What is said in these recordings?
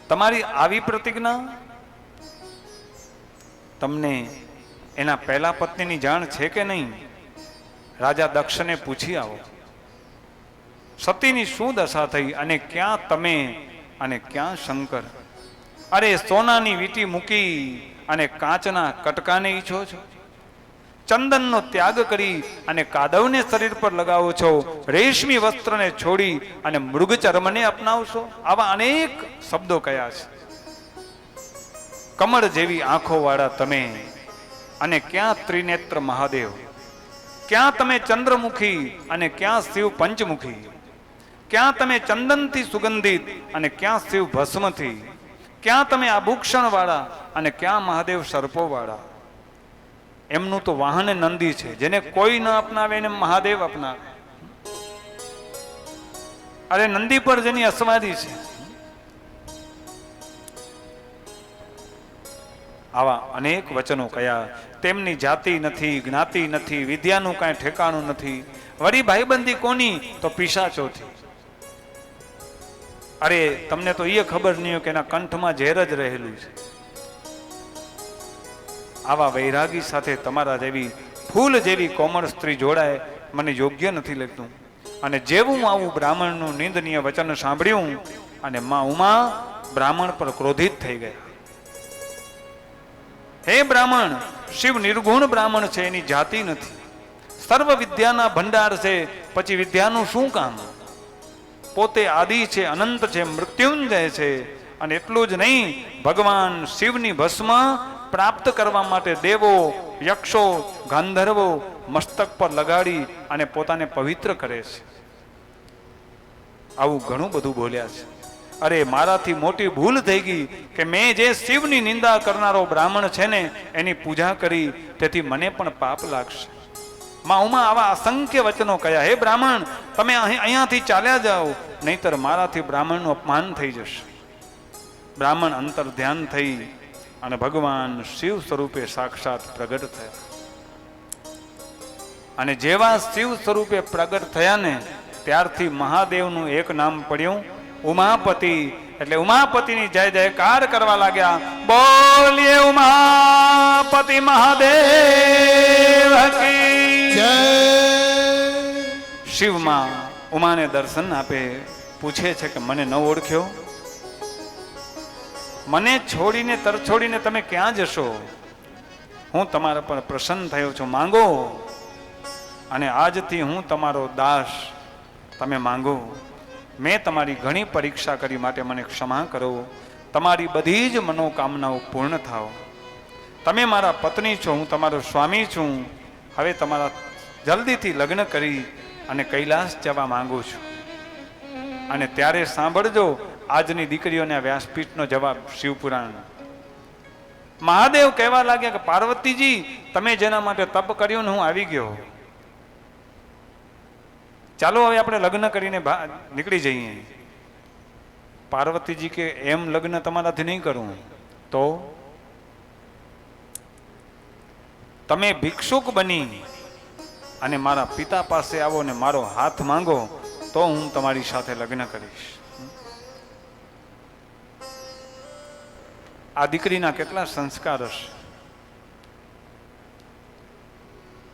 તમારી આવી પ્રતિજ્ઞા? તમને એના પહેલા પત્નીની જાણ છે કે નહીં? રાજા દક્ષને પૂછી આવો. સતીની શું દશા થઈ અને ક્યાં તમે અને ક્યાં શંકર? અરે સોનાની વીંટી મૂકી અને કાચના કટકાને ઈચ્છો છો? ચંદનનો ત્યાગ કરી અને કાદવને શરીર પર લગાવો છો, રેશમી વસ્ત્રને છોડી અને મૃગચર્મને અપનાવશો? આવા અનેક શબ્દો કયા છે. કમળ જેવી આંખો વાળા તમે અને ક્યાં ત્રિનેત્ર મહાદેવ? ક્યાં તમે ચંદ્રમુખી અને ક્યાં શિવ પંચમુખી? ક્યાં તમે ચંદનથી સુગંધિત અને ક્યાં શિવ ભસ્મથી? ક્યાં તમે આભૂષણ વાળા અને ક્યાં મહાદેવ સર્પો વાળા? એમનું તો વાહન નંદી છે, જેને કોઈ ન અપનાવે એને મહાદેવ અપનાવે. અરે નંદી પર જેની અસવાદી છે. આવા અનેક વચનો કયા. તેમની જાતિ નથી, જ્ઞાતિ નથી, વિદ્યાનું કાંઈ ઠેકાણું નથી. વળી ભાઈબંધી કોની? તો પિશાચોથી. અરે તમને તો એ ખબર નહીં હોય કે એના કંઠમાં ઝેર જ રહેલું છે. આવા વૈરાગી સાથે તમારા જેવી ફૂલ જેવી કોમળ સ્ત્રી જોડાય મને યોગ્ય નથી લાગતું. અને જેવું આવું બ્રાહ્મણનું નિંદનીય વચન સાંભળ્યું અને માં ઉમા બ્રાહ્મણ પર ક્રોધિત થઈ ગયા. હે બ્રાહ્મણ, શિવ નિર્ગુણ બ્રાહ્મણ છે, એની જાતિ નથી. સર્વ વિદ્યાના ભંડાર છે, પછી વિદ્યાનું શું કામ? પોતે આદિ છે, અનંત છે, મૃત્યુંજય છે. અને એટલું જ નહીં, ભગવાન શિવની ભસ્મ પ્રાપ્ત કરવા માટે દેવો, યક્ષો, ગાંધર્વો મસ્તક પર લગાડી અને પોતાને પવિત્ર કરે છે. આવું ઘણું બધું બોલ્યા છે. અરે મારાથી મોટી ભૂલ થઈ ગઈ કે મેં જે શિવની નિંદા કરનારો બ્રાહ્મણ છે ને એની પૂજા કરી, તેથી મને પણ પાપ લાગશે. માં ઉમા આવા અસંખ્ય વચનો કયા. હે બ્રાહ્મણ, તમે અહીંયાથી ચાલ્યા જાઓ, નહીતર મારાથી બ્રાહ્મણનું અપમાન થઈ જશે. બ્રાહ્મણ અંતર ધ્યાન થઈ અને ભગવાન શિવ સ્વરૂપે સાક્ષાત પ્રગટ થયા. અને જેવા શિવ સ્વરૂપે પ્રગટ થયા ને ત્યારથી મહાદેવનું એક નામ પડ્યું ઉમાપતિ. એટલે ઉમાપતિની જય જયકાર કરવા લાગ્યા. બોલીએ ઉમાપતિ મહાદેવ કી જય. શિવમાં ઉમાને દર્શન આપે, પૂછે છે કે મને ન ઓળખ્યો? મને છોડીને તરછોડીને તમે ક્યાં જશો? હું તમારા પર પ્રસન્ન થયો છું, માંગો. અને આજથી હું તમારો દાસ, તમે માંગો. મેં તમારી ઘણી પરીક્ષા કરી, માટે મને ક્ષમા કરો. તમારી બધી જ મનોકામનાઓ પૂર્ણ થાવ. તમે મારા પત્ની છો, હું તમારો સ્વામી છું. હવે તમારા જલ્દીથી લગ્ન કરી અને કૈલાસ જવા માંગુ છું. અને ત્યારે સાંભળજો આજની દીકરીઓને વ્યાસપીઠનો જવાબ શિવપુરાણ. મહાદેવ કહેવા લાગ્યા કે પાર્વતીજી, તમે જેના માટે તપ કર્યું ને હું આવી ગયો. ચાલો હવે આપણે લગ્ન કરીને નીકળી જઈએ. પાર્વતીજી કે એમ લગ્ન તમારાથી નહીં કરું. તો તમે ભિક્ષુક બની અને મારા પિતા પાસે આવો ને મારો હાથ માંગો, તો હું તમારી સાથે લગ્ન કરીશ. આ દીકરીના કેટલા સંસ્કાર હશે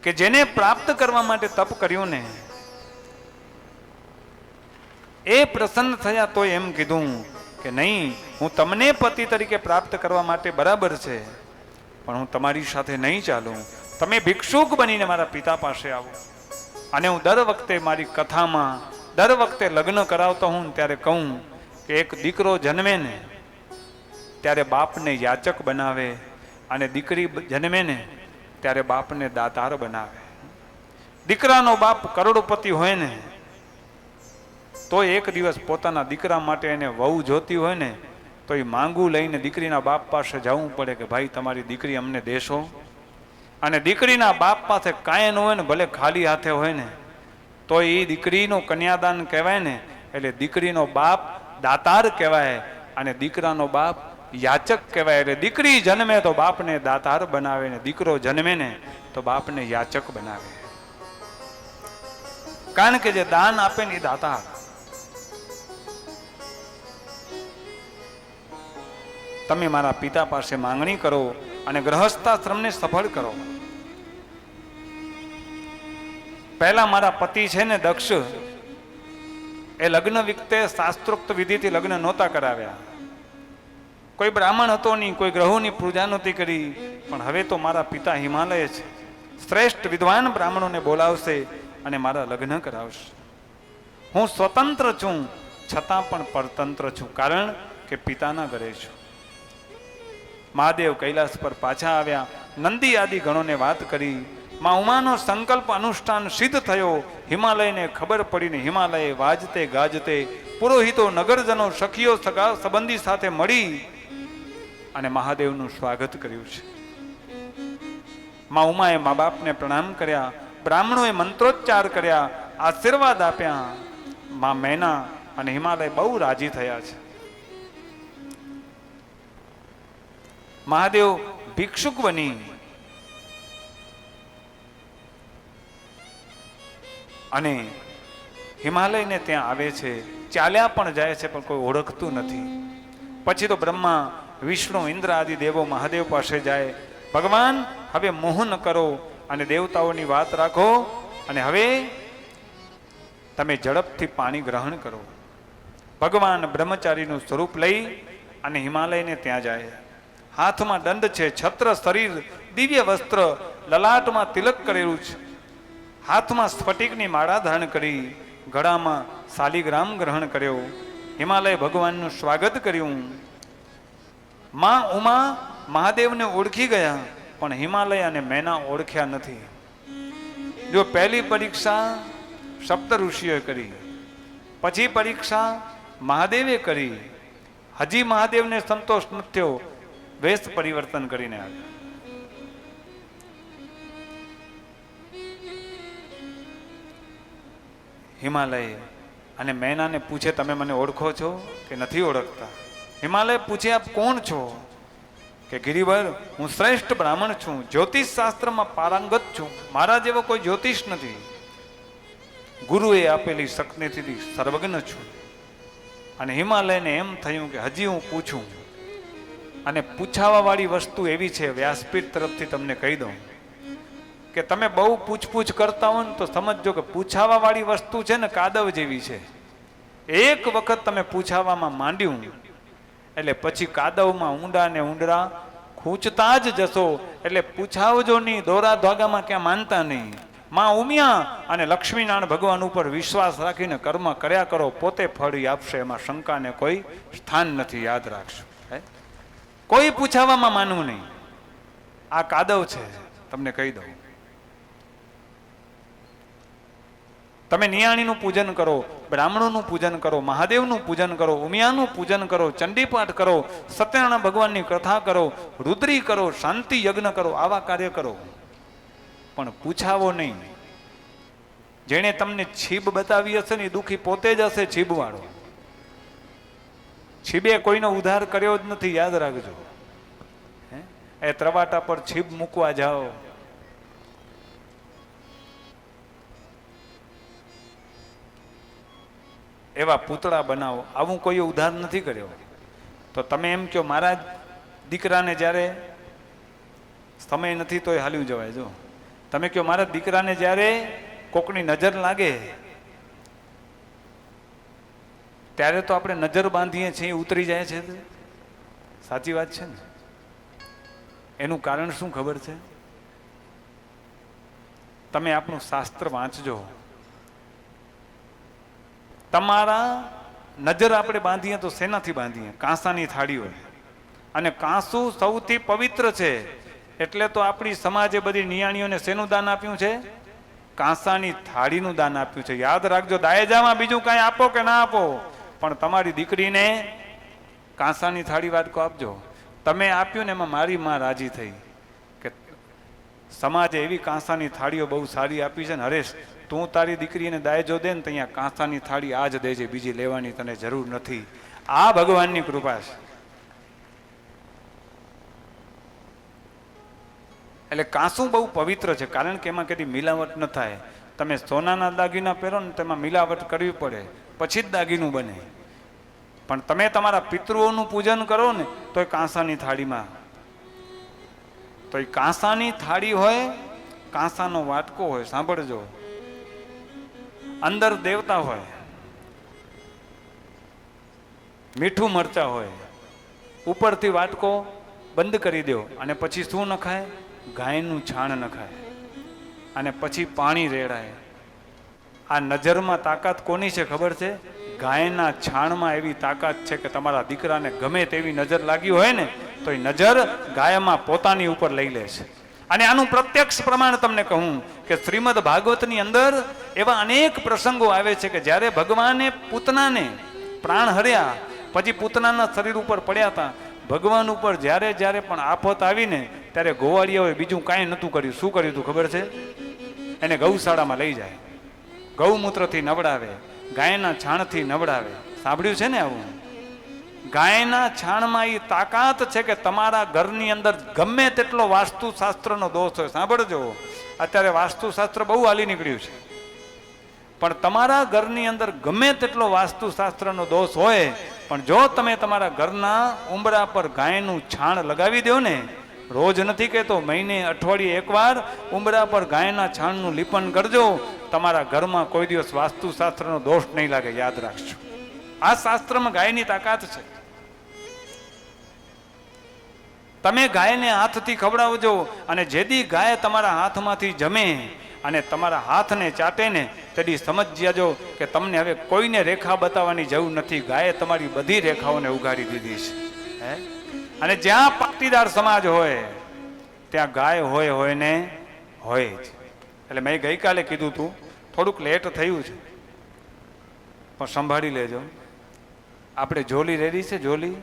કે જેને પ્રાપ્ત કરવા માટે તપ કર્યું ને એ પ્રસન્ન થયા તો એમ કીધું કે નહીં, હું તમને પતિ તરીકે પ્રાપ્ત કરવા માટે બરાબર છે, પણ હું તમારી સાથે નહીં ચાલું. તમે ભિક્ષુક બનીને મારા પિતા પાસે આવો. અને હું દર વખતે મારી કથામાં દર વખતે લગ્ન કરાવતો હું ત્યારે કહું કે એક દીકરો જન્મે ને ત્યારે બાપને યાચક બનાવે, અને દીકરી જન્મે ને ત્યારે બાપને દાતાર બનાવે. દીકરાનો બાપ કરોડપતિ હોય ને તો એક દિવસ પોતાના દીકરા માટે એને વહુ જોતી હોય ને તો એ માંગુ લઈને દીકરીના બાપ પાસે જવું પડે કે ભાઈ તમારી દીકરી અમને દેશો. અને દીકરીના બાપ પાસે કાંઈ ન હોય ને, ભલે ખાલી હાથે હોય ને, તો એ દીકરીનું કન્યાદાન કહેવાય ને. એટલે દીકરીનો બાપ દાતાર કહેવાય અને દીકરાનો બાપ યાચક કહેવાય. એટલે દીકરી જન્મે તો બાપને દાતાર બનાવે ને દીકરો જન્મે ને તો બાપને યાચક બનાવે. કારણ કે જે દાન આપે ને એ દાતાર. તમે મારા પિતા પાસે માંગણી કરો અને ગ્રહસ્થાશ્રમને સફળ કરો. પહેલા મારા પતિ છે ને દક્ષ, એ લગ્ન વખતે શાસ્ત્રોક્ત વિધિથી લગ્ન નહોતા કરાવ્યા. કોઈ બ્રાહ્મણ હતો નહીં, કોઈ ગ્રહોની પૂજા નહોતી કરી. પણ હવે તો મારા પિતા હિમાલય છે, શ્રેષ્ઠ વિદ્વાન બ્રાહ્મણોને બોલાવશે અને મારા લગ્ન કરાવશે. હું સ્વતંત્ર છું છતાં પણ પરતંત્ર છું, કારણ કે પિતાના ઘરે છું. મહાદેવ કૈલાસ પર પાછા આવ્યા, નંદી આદિ ગણોને વાત કરી. માં ઉમાનો સંકલ્પ અનુષ્ઠાન સિદ્ધ થયો. હિમાલયને ખબર પડીને હિમાલય વાજતે ગાજતે પુરોહિતો, નગરજનો, સખીઓ, સગા સંબંધી સાથે મળી અને મહાદેવનું સ્વાગત કર્યું છે. માં ઉમાએ મા બાપને પ્રણામ કર્યા, બ્રાહ્મણોએ મંત્રોચ્ચાર કર્યા, આશીર્વાદ આપ્યા. માં મેના અને હિમાલય બહુ રાજી થયા છે. મહાદેવ ભિક્ષુક બની અને હિમાલયને ત્યાં આવે છે. ચાલ્યા પણ જાય છે પણ કોઈ ઓળખતું નથી. પછી તો બ્રહ્મા, વિષ્ણુ, ઇન્દ્ર આદિ દેવો મહાદેવ પાસે જાય, ભગવાન હવે મોહ ન કરો અને દેવતાઓની વાત રાખો અને હવે તમે ઝડપથી પાણી ગ્રહણ કરો. ભગવાન બ્રહ્મચારીનું સ્વરૂપ લઈ અને હિમાલયને ત્યાં જાય. હાથમાં દંડ છે, છત્ર, શરીર દિવ્ય વસ્ત્ર, લલાટમાં તિલક કરેલું છે, હાથમાં સ્ફટિકની માળા ધારણ કરી, ગળામાં શાલિગ્રામ ગ્રહણ કર્યો. હિમાલય ભગવાનનું સ્વાગત કર્યું. માં ઉમા મહાદેવને ઓળખી ગયા પણ હિમાલય અને મેના ઓળખ્યા નથી. જો પહેલી પરીક્ષા સપ્ત ઋષિઓએ કરી, પછી પરીક્ષા મહાદેવે કરી, હજી મહાદેવને સંતોષ ન થયો, વેશ પરિવર્તન કરીને આવ્યા. હિમાલય અને મેનાને પૂછે, તમે મને ઓળખો છો કે નથી ઓળખતા? હિમાલય પૂછે, આપ કોણ છો? કે ગિરિવર, હું શ્રેષ્ઠ બ્રાહ્મણ છું, જ્યોતિષ શાસ્ત્રમાં પારંગત છું, મારા જેવો કોઈ જ્યોતિષ નથી, ગુરુએ આપેલી શક્તિથી સર્વજ્ઞ છું. અને હિમાલયને એમ થયું કે હજી હું પૂછું. અને પૂછાવા વાળી વસ્તુ એવી છે, વ્યાસપીઠ તરફથી તમને કહી દઉં કે તમે બહુ પૂછપૂછ કરતા હો ને તો સમજજો કે પૂછાવા વાળી વસ્તુ છે ને કાદવ જેવી છે. એક વખત તમે પૂછાવામાં માંડ્યું એટલે પછી કાદવમાં ઊંડા ને ઊંડા ખૂંચતા જ જશો. એટલે પૂછાવજો નહીં, દોરા ધાગામાં ક્યાં માનતા નહીં. માં ઉમિયા અને લક્ષ્મીનારાયણ ભગવાન ઉપર વિશ્વાસ રાખીને કર્મ કર્યા કરો, પોતે ફળ આપશે, એમાં શંકાને કોઈ સ્થાન નથી, યાદ રાખશો. કોઈ પૂછાવામાં માનવું નહીં. આ કાદવ છે, તમને કહી દઉં. તમે નિયાણીનું પૂજન કરો, બ્રાહ્મણોનું પૂજન કરો, મહાદેવનું પૂજન કરો, ઉમિયાનું પૂજન કરો, ચંડીપાઠ કરો, સત્યનારાયણ ભગવાનની કથા કરો, રુદ્રી કરો, શાંતિ યજ્ઞ કરો, આવા કાર્ય કરો, પણ પૂછાવો નહીં. જેણે તમને છીબ બતાવી હશે ને એ દુઃખી પોતે જ હશે, છીબવાળો. છીબે કોઈનો ઉદ્ધાર કર્યો જ નથી, યાદ રાખજો. એ ત્રવાટા પર છીબ મૂકવા જાઓ, એવા પૂતળા બનાવો, આવું કોઈ ઉદ્ધાર નથી કર્યો. તો તમે એમ કહો મારા દીકરાને જ્યારે સમય નથી તોય હાલ્યું જવાય. જો તમે કહો મારા દીકરાને જ્યારે કોકની નજર લાગે ત્યારે તો આપણે નજર બાંધીએ છીએ, ઉતરી જાય છે. સાચી વાત છે ને? એનું કારણ શું ખબર છે? તમે આપણું શાસ્ત્ર વાંચજો. તમારા નજર આપણે બાંધીએ તો શેનાથી બાંધીએ? કાંસાની થાળી હોય, અને કાંસું સૌથી પવિત્ર છે. એટલે તો આપણી સમાજે બધી નિયાણીઓને શેનું દાન આપ્યું છે? કાંસાની થાળીનું દાન આપ્યું છે. યાદ રાખજો, દાયજામાં બીજું કાંઈ આપો કે ના આપો, પણ તમારી દીકરીને કાંસાની થાળી વાટકો આપજો. તમે આપ્યું ને એમાં મારી માં રાજી થઈ કે સમાજે એવી કાંસાની થાળીઓ બહુ સારી આપી છે ને. હરેશ, તું તારી દીકરીને દાયજો દે ને તો અહીંયા કાંસાની થાળી આ જ દેજે, બીજી લેવાની તને જરૂર નથી. આ ભગવાનની કૃપા છે. એટલે કાંસું બહુ પવિત્ર છે, કારણ કે એમાં કદી મિલાવટ ન થાય. તમે સોનાના દાગીના પહેરો ને તેમાં મિલાવટ કરવી પડે, પછી જ દાગીનું બને. પણ તમે તમારા પિતૃઓનું પૂજન કરો ને તો એ કાંસાની થાળીમાં, તો એ કાંસાની થાળી હોય, કાંસાનો વાટકો હોય, સાંભળજો, અંદર દેવતા હોય, મીઠું મરચા હોય, ઉપરથી વાટકો બંધ કરી દો અને પછી શું નખાય? ગાયનું છાણ નખાય અને પછી પાણી રેડાય. આ નજરમાં તાકાત કોની છે ખબર છે? ગાયના છાણમાં એવી તાકાત છે કે તમારા દીકરાને ગમે તેવી નજર લાગી હોય ને તો એ નજર ગાયમાં પોતાની ઉપર લઈ લે છે. અને આનું પ્રત્યક્ષ પ્રમાણ તમને કહું કે શ્રીમદ ભાગવતની અંદર એવા અનેક પ્રસંગો આવે છે કે જ્યારે ભગવાને પૂતનાને પ્રાણ હર્યા, પછી પૂતનાના શરીર ઉપર પડ્યા હતા, ભગવાન ઉપર જ્યારે જ્યારે પણ આફત આવીને ત્યારે ગોવાળિયાઓએ બીજું કાંઈ નહોતું કર્યું. શું કર્યું હતું ખબર છે? એને ગૌશાળામાં લઈ જાય, ગૌમૂત્રથી નવડાવે, ગાયના છાણથી નવડાવે. સાંભળ્યું છે ને આવું? ગાયના છાણમાં એ તાકાત છે કે તમારા ઘરની અંદર ગમે તેટલો વાસ્તુશાસ્ત્રનો દોષ હોય, સાંભળજો, અત્યારે વાસ્તુશાસ્ત્ર બહુ હાલી નીકળ્યું છે, પણ તમારા ઘરની અંદર ગમે તેટલો વાસ્તુશાસ્ત્રનો દોષ હોય, પણ જો તમે તમારા ઘરના ઉંબરા પર ગાયનું છાણ લગાવી દો ને, રોજ નથી કહેતો, મહિને અઠવાડિયે એકવાર ઉંબરા પર ગાયના છાણનું લીપન કરજો, તમારા ઘરમાં કોઈ દિવસ વાસ્તુશાસ્ત્રનો દોષ નહીં લાગે. યાદ રાખજો, આ શાસ્ત્રમાં ગાયની તાકાત છે. તમે ગાયને હાથથી ખવડાવજો અને જેદી ગાય તમારા હાથમાંથી જમે અને તમારા હાથને ચાટે ને તેદી સમજી જાજો કે તમને હવે કોઈને રેખા બતાવવાની જરૂર નથી. ગાયે તમારી બધી રેખાઓને ઉગાડી દીધી છે. અને જ્યાં પાટીદાર સમાજ હોય ત્યાં ગાય હોય ને હોય જ. એટલે મેં ગઈકાલે કીધું હતું, થોડુંક લેટ થયું છે પણ સંભાળી લેજો. આપણે જોલી રેડી છે? જોલી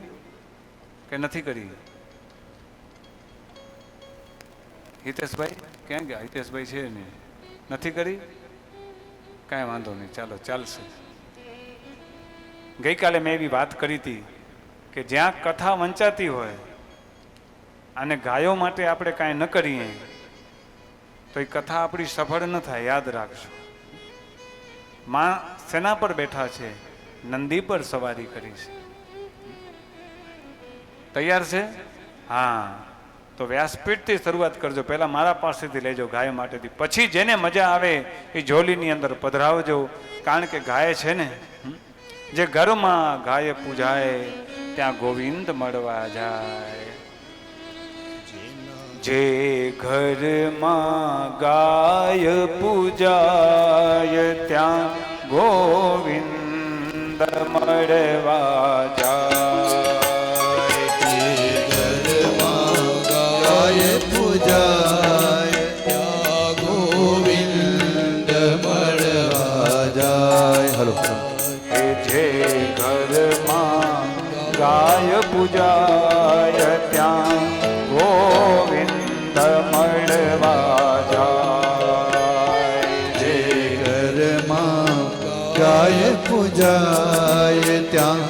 કે નથી કરી? હિતેશભાઈ ક્યાં ગયા? હિતેશભાઈ છે ને, નથી કરી? કાંઈ વાંધો નહીં, ચાલો ચાલશે. ગઈકાલે મેં એવી વાત કરી હતી કે જ્યાં કથા વંચાતી હોય અને ગાયો માટે આપણે કાંઈ ન કરીએ તો એ કથા આપણી સફળ ન થાય. યાદ રાખજો. માં સેના પર બેઠા છે? નંદી પર સવારી કરી છે. તૈયાર છે? હા, તો વ્યાસપીઠથી શરૂઆત કરજો. પહેલા મારા પાસેથી લેજો ગાય માટેથી, પછી જેને મજા આવે એ જોલીની અંદર પધરાવજો. કારણ કે ગાય છે ને, જે ઘરમાં ગાય પૂજાય ત્યાં ગોવિંદ મળવા જાય. જે ઘરમાં ગાય પૂજાય ત્યાં ગોવિંદ મળવા જાય. પૂજાય ત્યાં ગોવિંદ મળવા જાય. હલો. જે ઘરમાં ગાય પૂજાય ત્યાં ગોવિંદ મળવા જાય. જે ઘરમાં ગાય પૂજાય ત્યાં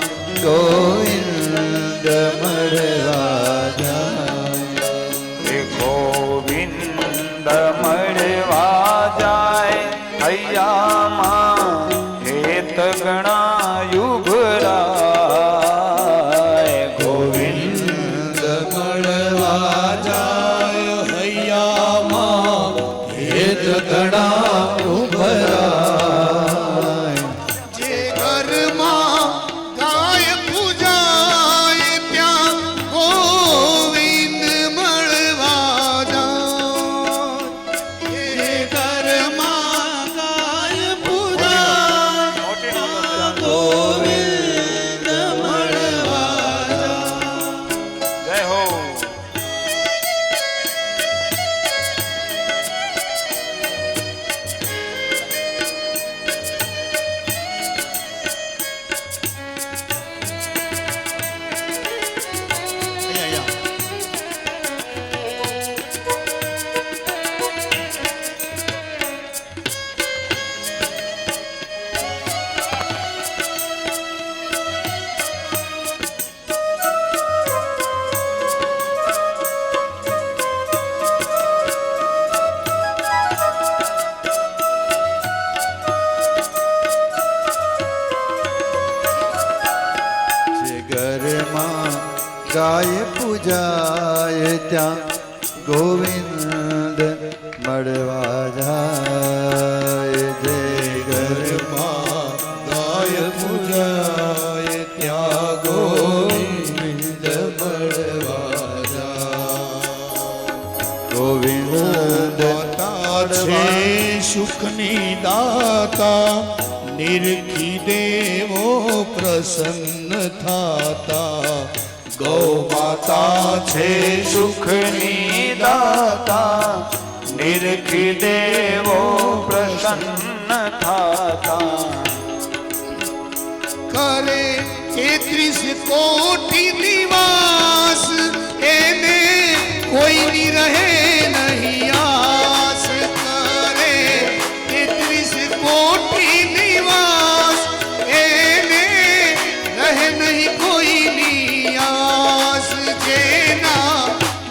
ગોવિંદ મળવા જાય. ગોવિંદ મળવા જાય હૈયામાં હેત ગણાયુભરાય. ગોવિંદ મળવા જાય હૈયામાં હેત ગણા ઉભરાય. જે ઘરમાં ગાય પૂજાય ત્યાં ગોવિંદ મળવા જાય. જે ઘરમાં ગાય પૂજાય ગાય પૂજાય ત્યાં ગોવિંદ મળવા જાય જય ઘરમાં ગાય પૂજાય ત્યાં ગોવિંદ મળવા ગોવિંદ દાતા છે સુખની દાતા નિરખી દેવો પ્રસન્ન થાતા ગૌ માતા છે સુખની દાતા નિરખી દેવો પ્રસન્ન થાતા કરે 33 કોટી નિવાસ એને કોઈની રહે નહીં આસ કરે 33 કોટી નિવાસ એને રહે નહીં કોઈની આસ જેના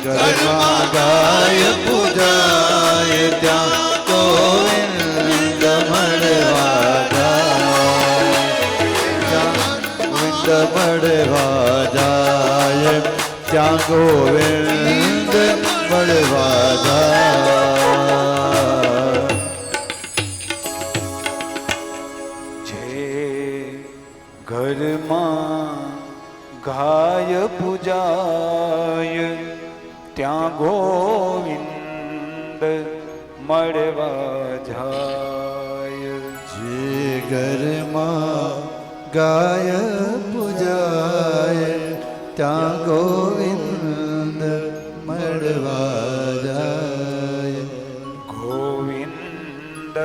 ઘરમાં ગાય પૂજાય ત્યાં ગોવિંદ મળવા જાય ત્યાં ગોવિંદ મળવા જાય જે ઘરમાં ગાય પૂજાય ત્યાં ગોવિંદ મળવા જાય જે ઘરમાં ગાય પૂજાય ત્યાં ગોવિંદ મળવા જાય ગોવિંદ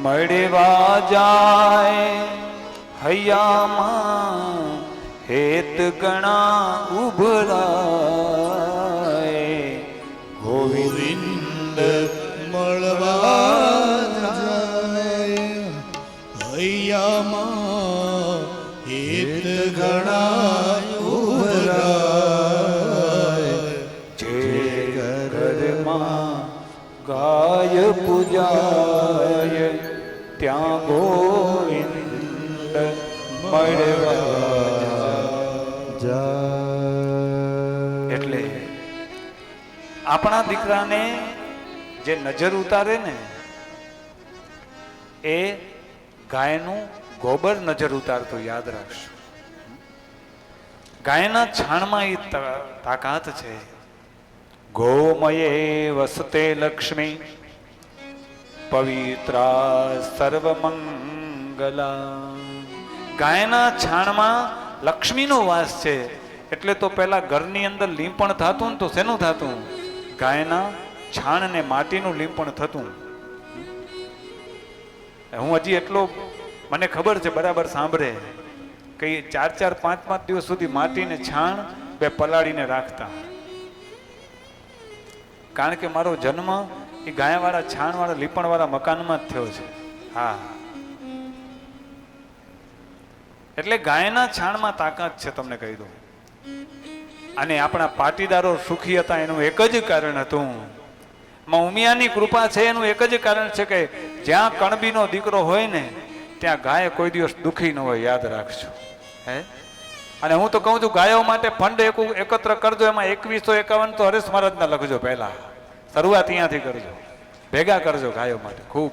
મળવા જાય હૈયામાં હેત ગણા ઉભરાય ગોવિંદ મળવા જાય હૈયામાં હિત ઘણા ઉભરાય જે ઘરમાં ગાય પૂજાય ત્યાં ગોવિંદ મળવા જાય એટલે આપણા દીકરાને જે નજર ઉતારે ને એ ગાયનું ગોબર નજર ઉતારતું યાદ રાખશું ગાયના છાણમાં એ તાકાત છે ગોમયે વસતે લક્ષ્મી પવિત્રા સર્વમંગલા ગાયના છાણમાં લક્ષ્મીનો વાસ છે એટલે તો પેલા ઘરની અંદર લીંપણ થતું ને તો શેનું થતું ગાયના છાણ ને માટીનું લીંપણ થતું હું હજી એટલો મને ખબર છે બરાબર સાંભળે કે 4-4, 5-5 દિવસ સુધી માટીને છાણ બે પલાળીને રાખતા કારણ કે મારો જન્મ એ ગાયવાળા છાણવાળા લીપણવાળા મકાનમાં જ થયો છે હા એટલે ગાયના છાણમાં તાકાત છે તમને કહી દઉં અને આપણા પાટીદારો સુખી હતા એનું એક જ કારણ હતું ઉમિયાની કૃપા છે એનું એક જ કારણ છે કે જ્યાં કણબીનો દીકરો હોય ને ત્યાં ગાય કોઈ દિવસ દુખી ન હોય યાદ રાખજો હે અને હું તો કહું છું ગાયો માટે ફંડ એકત્ર કરજો એમાં 2151 તો હરેશ મહારાજના લખજો પહેલા શરૂઆત અહીંયાથી કરજો ભેગા કરજો ગાયો માટે ખૂબ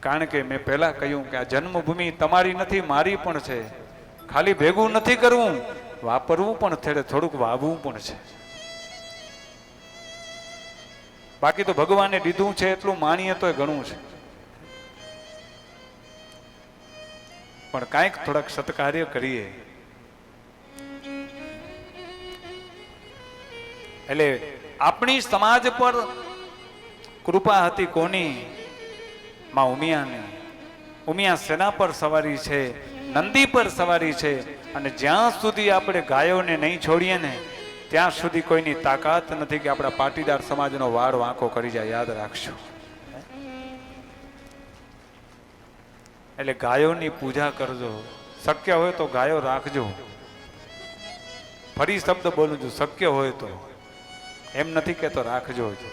કારણ કે મેં પહેલા કહ્યું કે આ જન્મભૂમિ તમારી નથી મારી પણ છે ખાલી ભેગું નથી કરવું વાપરવું પણ થોડુંક વાવવું પણ છે બાકી તો ભગવાને દીધું છે એટલું માણીએ તોય ઘણું છે પણ કાંઈક થોડાક સત્કાર્ય કરીએ એટલે આપણી સમાજ પર કૃપા હતી કોની માં ઉમિયાની ઉમિયા સેના પર સવારી છે નંદી પર સવારી છે અને જ્યાં સુધી આપણે ગાયોને નહીં છોડીએ ને ત્યાં સુધી કોઈની તાકાત નથી કે આપણા પાટીદાર સમાજનો વાળ વાંકો કરી જાય યાદ રાખજો એટલે ગાયોની પૂજા કરજો શક્ય હોય તો ગાયો રાખજો ફરી શબ્દ બોલું છું શક્ય હોય તો એમ નથી કહેતો રાખજો જ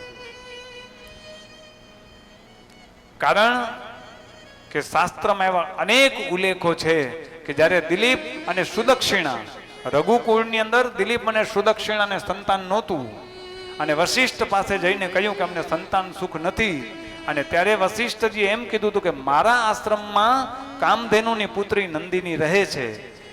કારણ કે શાસ્ત્રમાં એવા અનેક ઉલ્લેખો છે કે જ્યારે દિલીપ અને સુદક્ષિણા, રઘુકુળની અંદર દિલીપ અને સુદક્ષિણાને સંતાન નહોતું અને વશિષ્ઠ પાસે જઈને કહ્યું કે અમને સંતાન સુખ નથી, અને ત્યારે વશિષ્ઠજી એમ કીધું હતું કે મારા આશ્રમમાં કામધેનુની પુત્રી નંદિની રહે છે,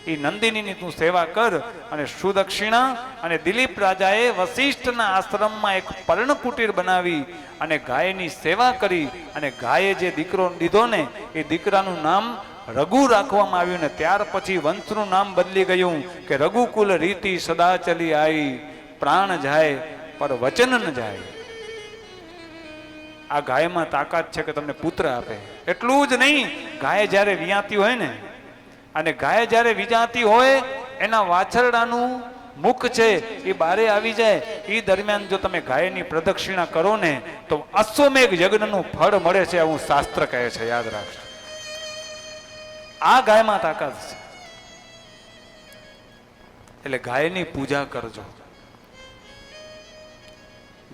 એ નંદિનીની તું સેવા કર. અને સુદક્ષિણા અને દિલીપ રાજાએ વશિષ્ઠના આશ્રમમાં એક પર્ણકુટીર બનાવી અને ગાયની સેવા કરી, અને ગાયે જે દીકરો દીધો ને એ દીકરાનું નામ રઘુ રાખવામાં આવ્યું, ને ત્યાર પછી વંશનું નામ બદલી ગયું કે રઘુકુલ રીતિ સદા ચલી આવી, પ્રાણ જાય પર વચન ન જાય. આ ગાયમાં તાકાત છે કે તમને પુત્ર આપે. એટલું જ નહીં, ગાય જ્યારે વિયાતી હોય ને, અને ગાય જ્યારે વિજાતી હોય એના વાછરડાનું મુખ છે એ બારે આવી જાય, એ દરમિયાન જો તમે ગાયની પ્રદક્ષિણા કરો ને તો અશ્વમેઘ યજ્ઞનું ફળ મળે છે, એવું શાસ્ત્ર કહે છે, યાદ રાખજો. આ ગાયમાં તાકાત છે. એટલે ગાયની પૂજા કરજો,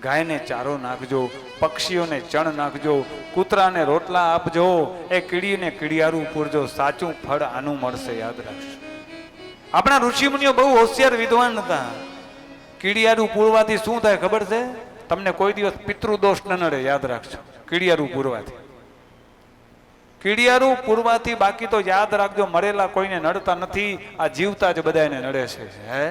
ગાયને ચારો નાખજો, પક્ષીઓને ચણ નાખજો, કૂતરાને રોટલા આપજો, એ કીડીને કીડિયારું પૂરજો, સાચું ફળ આનું મળશે, યાદ રાખજો. આપણા ઋષિમુનિઓ બહુ હોશિયાર વિદ્વાન હતા. કીડિયારું પૂરવાથી શું થાય ખબર છે તમને? કોઈ દિવસ પિતૃદોષ ન નડે, યાદ રાખજો. કીડિયારું પૂરવાથી, કીડિયારું પૂરવાથી, બાકી તો યાદ રાખજો મરેલા કોઈને નડતા નથી, આ જીવતા જ બધાને નડે છે. હે,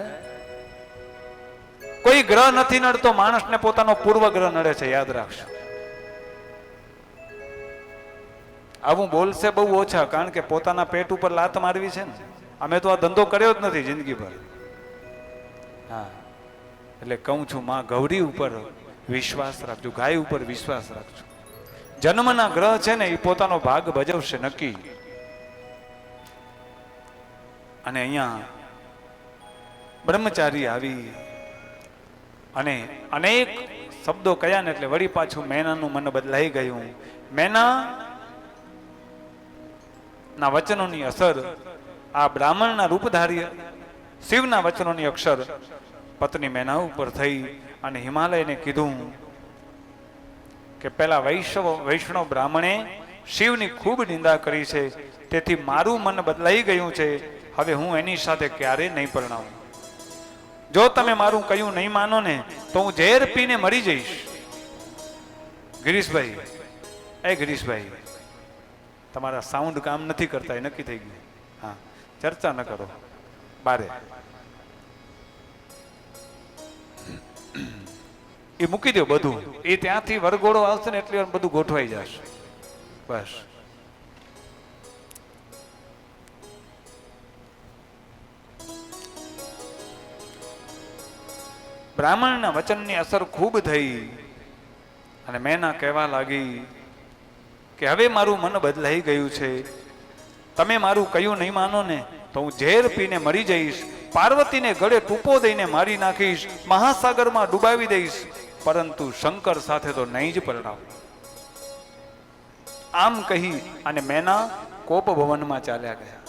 કોઈ ગ્રહ નથી નડતો, માણસને પોતાનો પૂર્વગ્રહ નડે છે, યાદ રાખજો. આવું બોલશે બહુ ઓછા, કારણ કે પોતાના પેટ ઉપર લાત મારવી છે ને. અમે તો આ ધંધો કર્યો જ નથી જિંદગી ભર. હા, એટલે કહું છું, માં ગૌરી ઉપર વિશ્વાસ રાખજો, ગાય ઉપર વિશ્વાસ રાખજો. જન્મના ગ્રહ છે ને એ પોતાનો ભાગ ભજવશે નક્કી. અને અહીંયા બ્રહ્મચારી આવી અને અનેક શબ્દો કયા ને એટલે વળી પાછું મેનાનું મન બદલાઈ ગયું. મેના ના વચનોની અસર આ બ્રાહ્મણના રૂપધારી શિવના વચનોની અક્ષર પત્ની મેના ઉપર થઈ અને હિમાલયને કીધું કે પેલા વૈષ્ણવ બ્રાહ્મણે શિવની ખૂબ નિંદા કરી છે, તેથી મારું મન બદલાઈ ગયું છે, હવે હું એની સાથે ક્યારેય નહીં પરણાવું. જો તમે મારું કયું નહીં માનો ને તો હું ઝેર પીને મરી જઈશ. ગિરીશભાઈ, એ ગિરીશભાઈ, તમારા સાઉન્ડ કામ નથી કરતા, એ નક્કી થઈ ગયું. હા, ચર્ચા ન કરો બારે. એ મૂકી દો બધું, એ ત્યાંથી વરઘોડો આવશે ને એટલી વાર બધું ગોઠવાઈ જશે. બસ. બ્રાહ્મણના વચનની અસર ખૂબ થઈ અને મેના કહેવા લાગી કે હવે મારું મન બદલાઈ ગયું છે, તમે મારું કયું નહીં માનો ને તો હું ઝેર પીને મરી જઈશ, પાર્વતીને ગળે ટૂંપો દઈને મારી નાખીશ, મહાસાગરમાં ડૂબાવી દઈશ, પરંતુ શંકર સાથે તો નહીં જ પરણાવું. આમ કહી અને મેના કોપ ભવનમાં ચાલ્યા ગયા.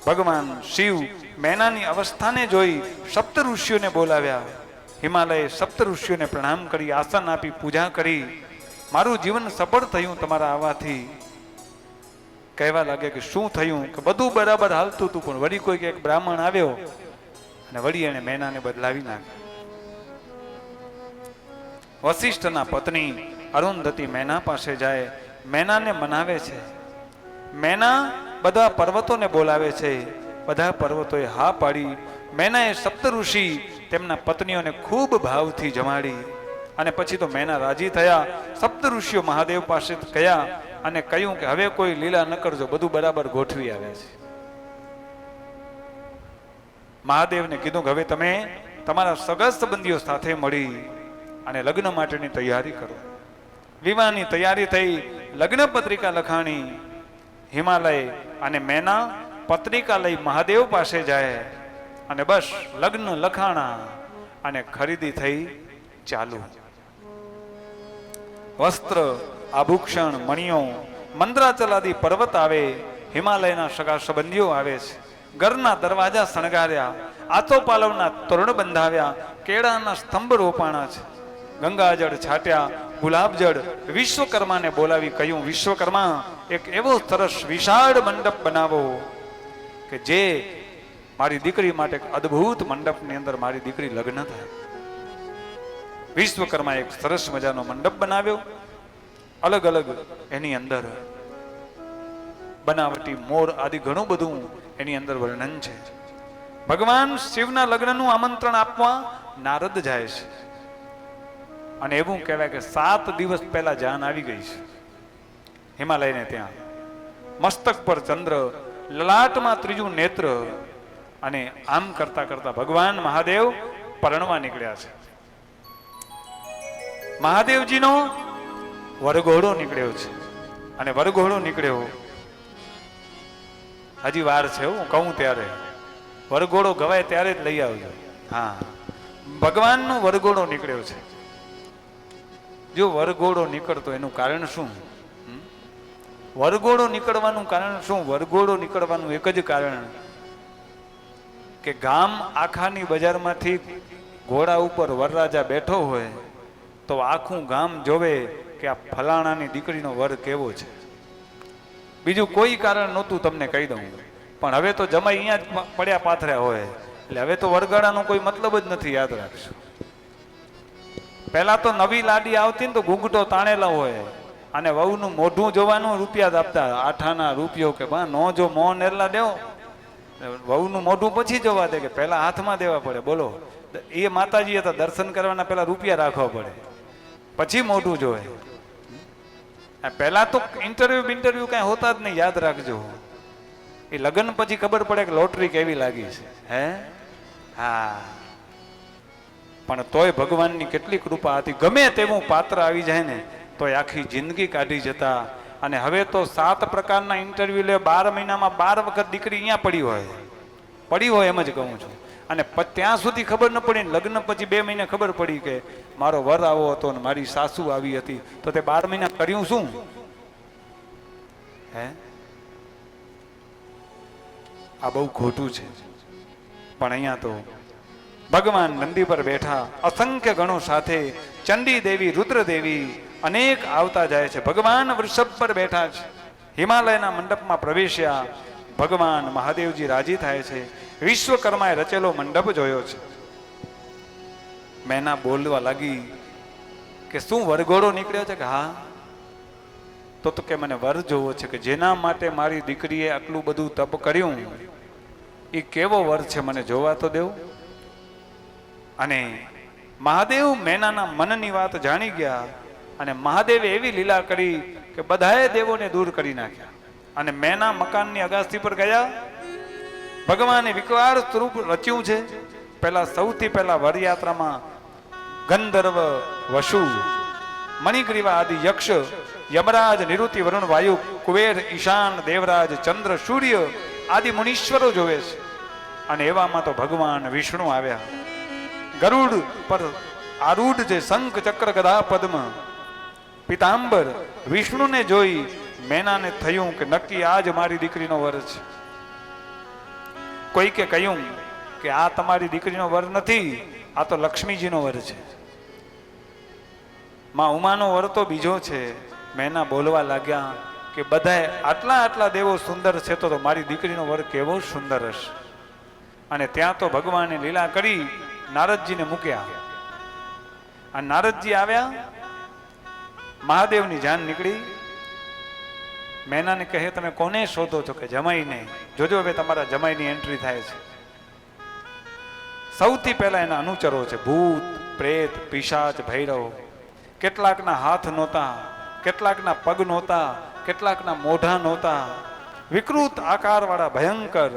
ભગવાન શિવ મેનાની અવસ્થાને જોઈ સપ્ત ઋષિઓને બોલાવ્યા. હિમાલયે સપ્ત ઋષિઓને પ્રણામ કરી, આસન આપી, પૂજા કરી. મારું જીવન સફળ થયું તમારા આવવાથી. કહેવા લાગે કે શું થયું? કે બધું બરાબર હાલતું હતું, પણ વળી કોઈ એક બ્રાહ્મણ આવ્યો અને વળી એને મેનાને બદલાવી નાખ્યો. વશિષ્ઠના પત્ની અરુંધતી મેના પાસે જાય, મેનાને મનાવે છે. મેના બધા પર્વતોને બોલાવે છે, બધા પર્વતોએ હા પાડી. મેનાએ સપ્ત ઋષિ તેમના પત્નીઓને ખૂબ ભાવથી જમાડી અને પછી તો મેના રાજી થયા. સપ્ત ઋષિઓ મહાદેવ પાસે ગયા અને કહ્યું કે હવે કોઈ લીલા ન કરજો, બધું બરાબર ગોઠવી આવે છે. મહાદેવને કીધું કે હવે તમે તમારા સગા સંબંધીઓ સાથે મળી અને લગ્ન માટેની તૈયારી કરો. વિવાહની તૈયારી થઈ, લગ્ન પત્રિકા લખાણી. હિમાલય અને મેના પત્રિકા લઈ મહાદેવ પાસે જાય અને બસ લગ્ન લખાણા અને ખરીદી થઈ ચાલુ. વસ્ત્ર, આભૂષણ, મણિયો, મંદ્રાચલાદી પર્વત આવે, હિમાલયના સગા સંબંધીઓ આવે છે. ઘરના દરવાજા શણગાર્યા, આતોપાલવના તોરણ બંધાવ્યા, કેળાના સ્તંભ રોપાણા છે, ગંગાજળ છાટ્યા, ગુલાબજળ. વિશ્વકર્માને બોલાવી કહ્યું, વિશ્વકર્મા એક એવો સરસ વિશાળ મંડપ બનાવો કે જે મારી દીકરી માટે એક અદ્ભુત મંડપની અંદર મારી દીકરી લગ્ન થાય. વિશ્વકર્મા એક સરસ મજાનો મંડપ બનાવ્યો, અલગ અલગ એની અંદર બનાવટી મોર આદિ ઘણું બધું એની અંદર વર્ણન છે. ભગવાન શિવના લગ્નનું આમંત્રણ આપવા નારદ જાય છે અને એવું કહેવાય કે 7 દિવસ પહેલા જાન આવી ગઈ છે હિમાલયને. ત્યાં મસ્તક પર ચંદ્ર, લલાટમાં ત્રીજું નેત્ર, અને આમ કરતા કરતા ભગવાન મહાદેવ પરણવા નીકળ્યા છે. મહાદેવજીનો વરઘોડો નીકળ્યો છે અને વરઘોડો નીકળ્યો હજી વાર છે, હું કહું ત્યારે વરઘોડો ગવાય ત્યારે જ લઈ આવજો. હા, ભગવાનનો વરઘોડો નીકળ્યો છે. જો વરઘોડો નીકળતો એનું કારણ શું? વરઘોડો નીકળવાનું કારણ શું? વરઘોડો નીકળવાનું એક જ કારણ કે ગામ આખાની બજારમાંથી ઘોડા ઉપર વરરાજા બેઠો હોય તો આખું ગામ જોવે કે આ ફલાણાની દીકરીનો વર કેવો છે. બીજું કોઈ કારણ નહોતું, તમને કહી દઉં. પણ હવે તો જમાઈ અહીંયા જ પડ્યા પાથર્યા હોય એટલે હવે તો વરગાડાનો કોઈ મતલબ જ નથી, યાદ રાખજો. પહેલા તો નવી લાડી આવતી ને તો ઘૂંઘટો તાણેલા હોય અને વહુનું મોઢું જોવાનું, રૂપિયા જ આપતા, 8 આના રૂપિયો કે બા નો જો મોં નેરલા દેવો, વહુનું મોઢું પછી જોવા દે કે પહેલા હાથમાં દેવા પડે. બોલો, એ માતાજી હતા, દર્શન કરવાના પહેલા રૂપિયા રાખવા પડે પછી મોઢું જોવે. પહેલા તો ઇન્ટરવ્યુ કઈ હોતા જ નહીં, યાદ રાખજો. એ લગ્ન પછી ખબર પડે કે લોટરી કેવી લાગી છે. હે હા, પણ તોય ભગવાનની કેટલી કૃપા હતી. ગમે તેવું પાત્ર આવી જાય ને તોય આખી જિંદગી કાઢી જતા. અને હવે તો 7 પ્રકારના ઇન્ટરવ્યુ લે, 12 મહિનામાં 12 વખત દીકરી અહીંયા પડી હોય એમ જ કહું છું. અને ત્યાં સુધી ખબર ન પડી, લગ્ન પછી 2 મહિને ખબર પડી કે મારો વર આવો હતો ને મારી સાસુ આવી હતી. તો તે 12 મહિના કર્યું શું? હે, આ બહુ ખોટું છે. પણ અહીંયા તો ભગવાન નંદી પર બેઠા, અસંખ્ય ગણો સાથે, ચંડી દેવી, રુદ્ર દેવી અનેક આવતા જાય છે. ભગવાન વૃષભ પર બેઠા છે. હિમાલયના મંડપમાં પ્રવેશ્યા. ભગવાન મહાદેવજી રાજી થાય છે. વિશ્વકર્માએ રચેલો મંડપ જોયો છે. મેના બોલવા લાગી કે શું વરઘોડો નીકળ્યો છે? કે હા. તો કે મને વર જોવો છે, કે જેના માટે મારી દીકરીએ આટલું બધું તપ કર્યું એ કેવો વર છે, મને જોવા તો દેવું. અને મહાદેવ મેનાના મનની વાત જાણી ગયા અને મહાદેવે એવી લીલા કરી કે બધાએ દેવોને દૂર કરી નાખ્યા. અને મેના મકાનની અગાસી પર ગયા. ભગવાને વિકરાળ સ્વરૂપ રચ્યું છે. પહેલા સૌથી પહેલા વરયાત્રામાં ગંધર્વ, વસુ, મણિગ્રીવા આદિ યક્ષ, યમરાજ, નિરુતિ, વરુણ, વાયુ, કુબેર, ઈશાન, દેવરાજ, ચંદ્ર, સૂર્ય આદિ મુનીશ્વરો જોવે છે. અને એવામાં તો ભગવાન વિષ્ણુ આવ્યા. ગરુડ પર આરૂઢ છે, શંખ, ચક્ર, ગદા, પદ્મ, પિતાંબર. વિષ્ણુને જોઈ મેનાને થયું કે નક્કી આજ મારી દીકરીનો વર છે. કોઈ કે કહ્યું કે આ તમારી દીકરીનો વર નથી, આ તો લક્ષ્મીજીનો વર છે. માં ઉમાનો વર તો બીજો છે. મેના બોલવા લાગ્યા કે બધાએ આટલા દેવો સુંદર છે તો મારી દીકરીનો વર કેવો સુંદર હશે. અને ત્યાં તો ભગવાને લીલા કરી નારદજીને મૂક્યા. આ નારદજી આવ્યા, મહાદેવની જાન નીકળી. મેનાને કહે તમે કોને શોધો છો? કે જમાઈને. જોજો હવે તમારા જમાઈની એન્ટ્રી થાય છે. સૌથી પહેલા એના અનુચરો છે, ભૂત, પ્રેત, પિશાચ, ભૈરવ. કેટલાકના હાથ નહોતા, કેટલાકના પગ નહોતા, કેટલાકના મોઢા નહોતા. વિકૃત આકારવાળા ભયંકર.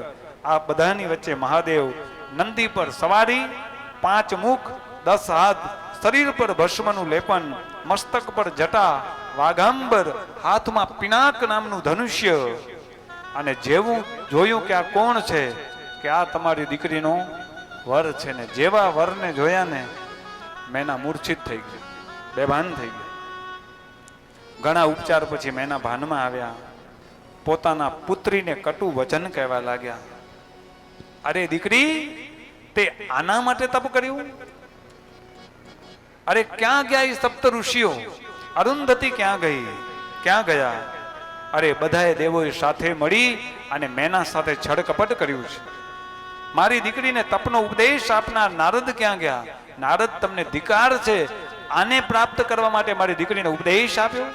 આ બધાની વચ્ચે મહાદેવ નંદી પર સવારી, 5 મુખ, 10 હાથ, શરીર પર ભસ્મનું લેપન, મસ્તક પર જટા, વાઘાંબર, હાથમાં પિનાક નામનું ધનુષ્ય. અને જેવું જોયું કે આ કોણ છે, કે આ તમારી દીકરીનો વર છે. ને જેવા વરને જોયા ને મેના મૂર્છિત થઈ ગઈ, બેભાન થઈ ગઈ. ઘણા ઉપચાર પછી મેના ભાનમાં આવ્યા. પોતાના પુત્રીને કટુ વચન કહેવા લાગ્યા. અરે દીકરી, તે આના માટે તપ કર્યું? અરે ક્યાં ગયા એ સપ્ત ઋષિઓ? અરુંધતી ક્યાં ગઈ? ક્યાં ગયા? અરે બધાએ દેવોએ સાથે મળી અને મેના સાથે છળકપટ કર્યું છે. મારી દીકરીને તપનો ઉપદેશ આપનાર નારદ ક્યાં ગયા? નારદ તમને ધિકાર છે, આને પ્રાપ્ત કરવા માટે મારી દીકરીને ઉપદેશ આપ્યો.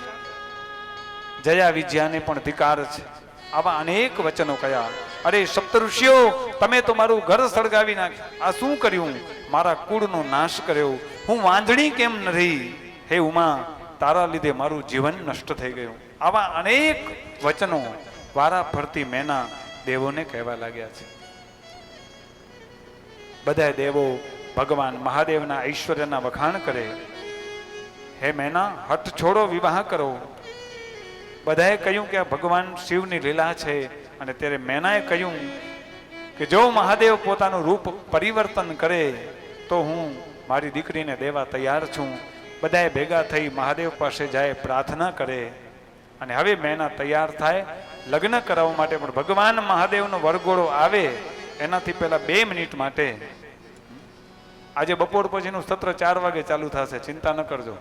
જયા વિજયાને પણ ધિકાર છે. આવા અનેક વચનો કયા. અરે સપ્તઋષિઓ, તમે તો મારું ઘર સળગાવી નાખ્યું. આ શું કર્યું? મારા કુળનો નાશ કર્યો. હું વાંધણી કેમ ન રહી? હે ઉમા, તારા લીધે મારું જીવન નષ્ટ થઈ ગયું. આવા અનેક વચનો વારા ફરતી મેના દેવોને કહેવા લાગ્યા છે. બધા દેવો ભગવાન મહાદેવના ઐશ્વર્યના વખાણ કરે. હે મેના, હઠ છોડો, વિવાહ કરો. બધાએ કહ્યું કે આ ભગવાન શિવની લીલા છે. અને ત્યારે મેનાએ કહ્યું કે જો મહાદેવ પોતાનું રૂપ પરિવર્તન કરે તો હું મારી દીકરીને દેવા તૈયાર છું. બધાએ ભેગા થઈ મહાદેવ પાસે જાય, પ્રાર્થના કરે. અને હવે મેના તૈયાર થાય લગ્ન કરાવવા માટે. પણ ભગવાન મહાદેવનો વરઘોડો આવે એનાથી પહેલા 2 મિનિટ માટે, આજે બપોર પછીનું સત્ર 4 વાગે ચાલુ થશે, ચિંતા ન કરજો.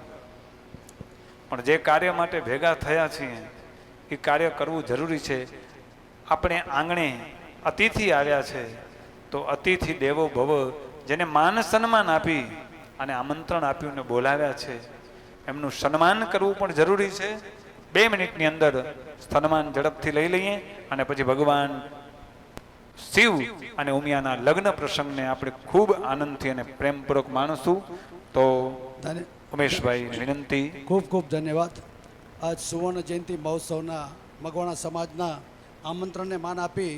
પણ જે કાર્ય માટે ભેગા થયા છીએ એ કાર્ય કરવું જરૂરી છે. આપણે આંગણે અતિથિ આવ્યા છે તો અતિથિ દેવો ભવ, જેને માન સન્માન આપી અને આમંત્રણ આપ્યું ને બોલાવ્યા છે, એમનું સન્માન કરવું પણ જરૂરી છે. 2 મિનિટની અંદર સન્માન ઝડપથી લઈ લઈએ અને પછી ભગવાન શિવ અને ઉમિયાના લગ્ન પ્રસંગને આપણે ખૂબ આનંદથી અને પ્રેમપૂર્વક માણશું. તો ઉમેશભાઈ વિનંતી. ખૂબ ખૂબ ધન્યવાદ. આજ સુવર્ણ જયંતિ મહોત્સવના મગવાણા સમાજના આમંત્રણને માન આપી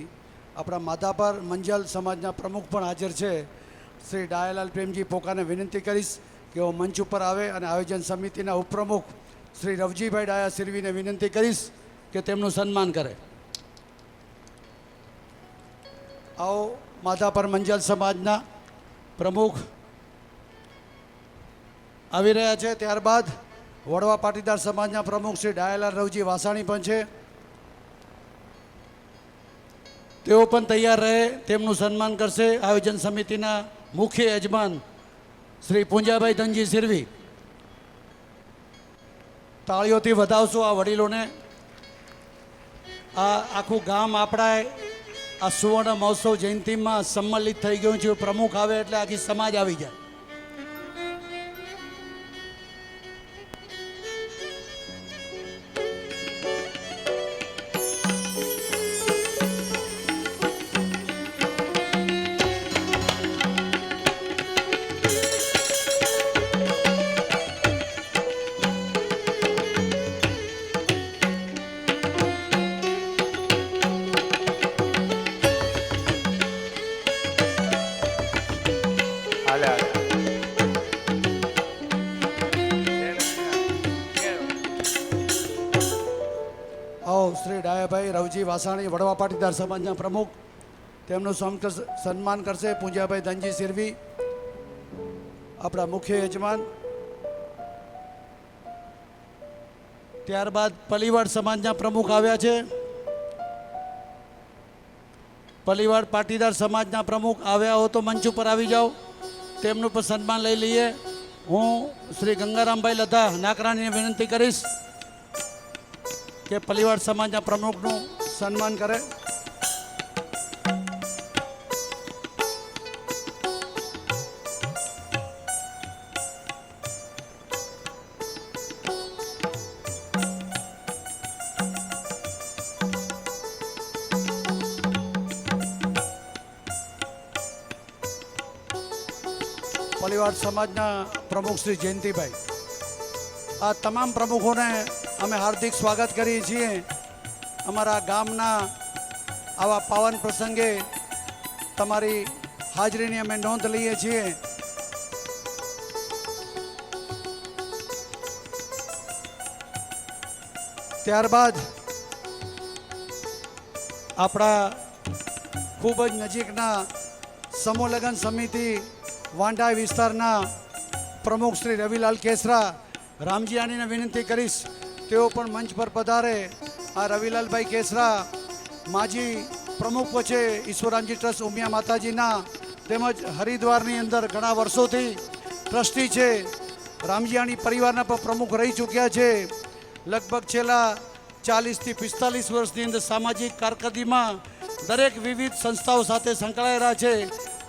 આપણા માધાપર મંજલ સમાજના પ્રમુખ પણ હાજર છે શ્રી ડાયાલાલ પ્રેમજી પોકાને વિનંતી કરીશ કે તેઓ મંચ ઉપર આવે અને આયોજન સમિતિના ઉપપ્રમુખ શ્રી રવજીભાઈ ડાયા સિરવીને વિનંતી કરીશ કે તેમનું સન્માન કરે. આવો માધાપર મંજલ સમાજના પ્રમુખ આવી રહ્યા છે. ત્યારબાદ વડવા પાટીદાર સમાજના પ્રમુખ શ્રી ડાયાલાલ રવજી વાસાણી પણ છે. તેઓ પણ તૈયાર રહે, તેમનું સન્માન કરશે આયોજન સમિતિના મુખ્ય યજમાન શ્રી પૂંજાભાઈ ધનજી સિરવી. તાળીઓથી વધાવશું આ વડીલોને. આ આખું ગામ આપણા આ સુવર્ણ મહોત્સવ જયંતિમાં સંમલિત થઈ ગયું છે. પ્રમુખ આવે એટલે આખી સમાજ આવી જાય. શ્રી ડાયાભાઈ રવજી વાસાણી વડવા પાટીદાર સમાજના પ્રમુખ, તેમનું સન્માન કરશે પૂંજાભાઈ ધનજી સિરવી, આપણા મુખ્ય યજમાન. ત્યારબાદ પલીવાડ સમાજના પ્રમુખ આવ્યા છે. પલીવાડ પાટીદાર સમાજના પ્રમુખ આવ્યા હો તો મંચ ઉપર આવી જાઓ, તેમનું પણ સન્માન લઈ લઈએ. હું શ્રી ગંગારામભાઈ લધા નાકરાણીને વિનંતી કરીશ કે પલીવાડ સમાજના પ્રમુખનું સન્માન કરે. પલીવાડ સમાજના પ્રમુખ શ્રી જયંતિભાઈ. આ તમામ પ્રમુખોને અમે હાર્દિક સ્વાગત કરીએ છીએ. અમારા ગામના આવા પાવન પ્રસંગે તમારી હાજરીની અમે નોંધ લઈએ છીએ. ત્યારબાદ આપણા ખૂબ જ નજીકના સમૂહ લગ્ન સમિતિ વાંઢા વિસ્તારના પ્રમુખ શ્રી રવિલાલ કેસરા, રામજીયાણીને વિનંતી કરીશ તેઓ પણ મંચ પર પધારે. આ રવિલાલભાઈ કેસરા માજી પ્રમુખ છે ઈશ્વરાનજી ટ્રસ્ટ ઉમિયા માતાજીના, તેમજ હરિદ્વારની અંદર ઘણા વર્ષોથી ટ્રસ્ટી છે. રામજીયાણી પરિવારના પણ પ્રમુખ રહી ચૂક્યા છે. લગભગ છેલ્લા 40 થી 45 વર્ષની અંદર સામાજિક કારકિર્દીમાં દરેક વિવિધ સંસ્થાઓ સાથે સંકળાયેલા છે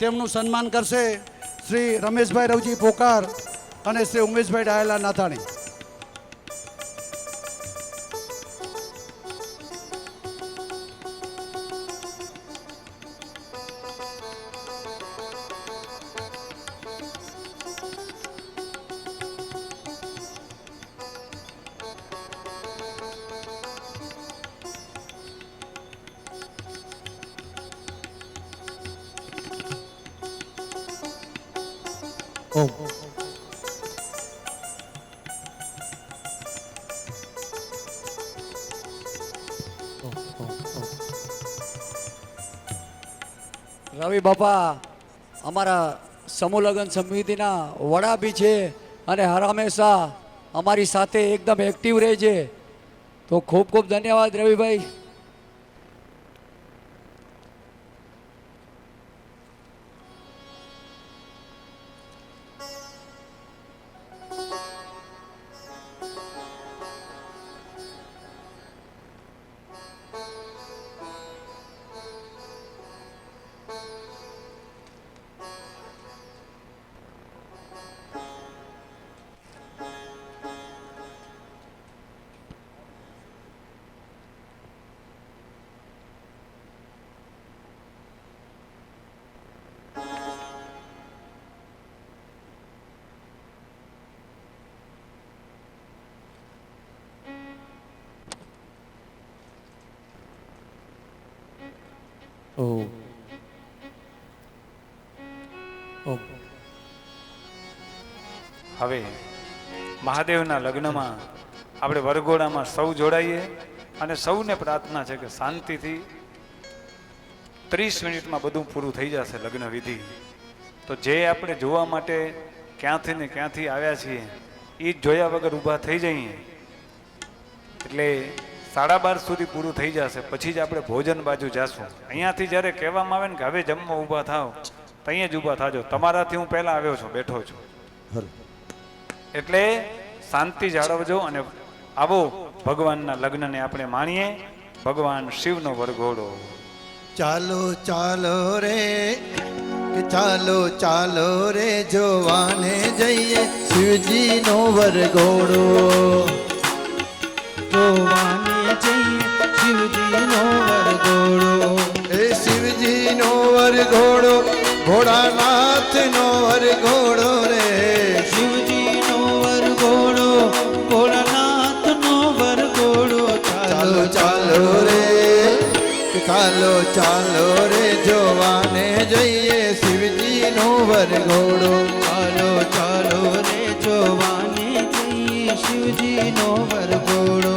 તેમનું સન્માન કરશે શ્રી રમેશભાઈ રવજી પોકાર અને શ્રી ઉમેશભાઈ ડાયલા નાથાણી. ઓમ રવિ બાપા અમારા સમૂહ લગ્ન સમિતિના વડા બી છે અને હર હંમેશા અમારી સાથે એકદમ એક્ટિવ રહે છે. તો ખૂબ ખૂબ ધન્યવાદ રવિભાઈ. ઓમ ઓમ હવે મહાદેવના લગ્નમાં આપણે વરઘોડામાં સૌ જોડાઈએ અને સૌને પ્રાર્થના છે કે શાંતિથી 30 મિનિટમાં બધું પૂરું થઈ જશે લગ્ન વિધિ. તો જે આપણે જોવા માટે ક્યાંથી ને ક્યાંથી આવ્યા છીએ એ જ જોયા વગર ઊભા થઈ જઈએ એટલે 12:30 સુધી પૂરું થઈ જશે. પછી જ આપણે ભોજન બાજુ જાશું. અહીંયાથી જ્યારે કહેવામાં આવે ને કે હવે જમવા ઊભા થાવ તો અહીંયા જ ઊભા થાજો. તમારાથી હું પહેલા આવ્યો છું, બેઠો છું. એટલે શાંતિ જાળવજો અને આવો ભગવાનના લગ્નને આપણે માણીએ. ભગવાન શિવનો વરઘોડો. ચાલો ચાલો રે કે ચાલો ચાલો રે જોવાને જઈએ શિવજીનો વરઘોડો. જોવાને જઈએ શિવજીનો વરઘોડો. એ શિવજીનો વરઘોડો ભોળાનાથનો વરઘોડો રે. શિવજીનો વરઘોડો ભોળાનાથનો વરઘોડો. ચાલો ચાલો રે ચાલો ચાલો રે જોવાને જઈએ શિવજીનો વરઘોડો. ચાલો ચાલો રે જોવાને જઈએ શિવજીનો વરઘોડો.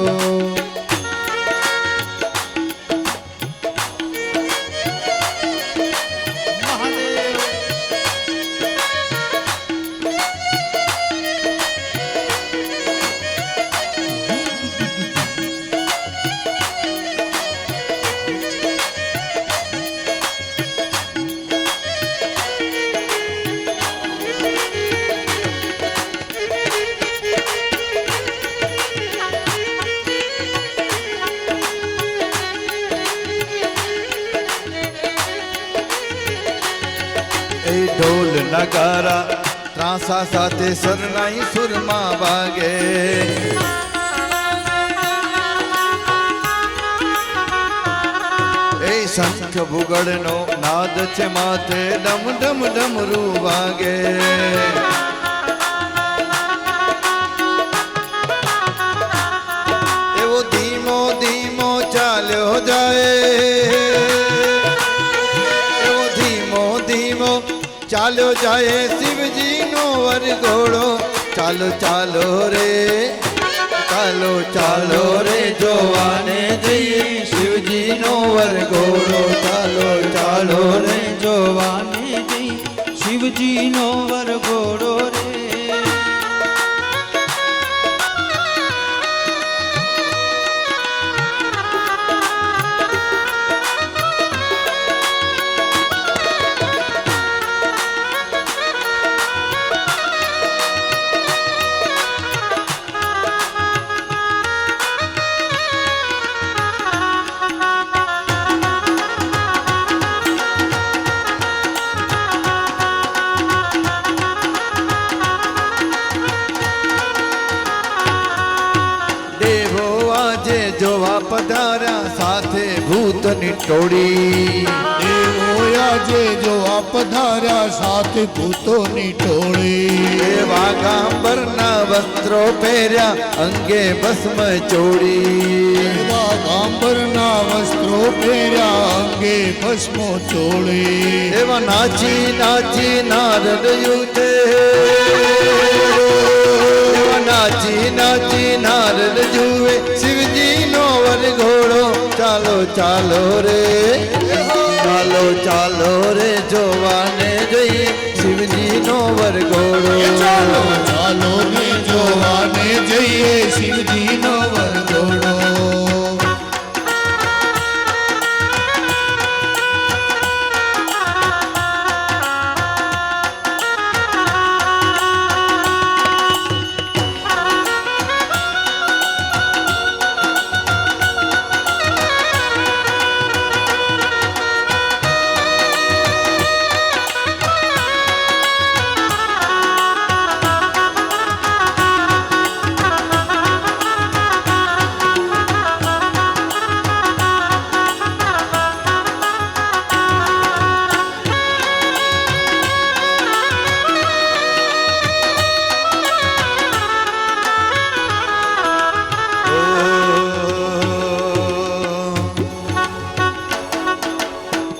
ઢોલ નગારા ત્રાસા સાથે શરણાઈ સુરમાં વાગે. એ શંખ ભૂગળનો નાદ છે માથે ડમ ડમ ડમરું વાગે. એવો ધીમો ધીમો ચાલ્યો જાય. એવો ધીમો ધીમો ચાલો જાય શિવજીનો વરઘોડો. ચાલો ચાલો રે ચાલો ચાલો રે જોવાને જઈએ શિવજીનો વરઘોડો. ચાલો ચાલો રે જોવાને જઈએ શિવજીનો વરઘોડો રે. દેવો આજે જોવા પધાર્યા સાથે ભૂતની ટોળી. દેવો આજે જોવા પધાર્યા સાથે ભૂતોની ટોળી. એવા ગાંબરના વસ્ત્રો પહેર્યા અંગે ભસ્મ ચોળી. એવા ગાંબરના વસ્ત્રો પહેર્યા અંગે ભસ્મો ચોળી. એવા નાચી નાચી નારદ યુતે. એવા નાચી નાચી નારદ જુએ શિવજીનો વરઘોડો. ચાલો ચાલો રે, ચાલો ચાલો રે જોવાને જઈએ શિવજીનો વરઘોડો. ચાલો ચાલો ને જોવાને જઈએ શિવજીનો વરઘોડો.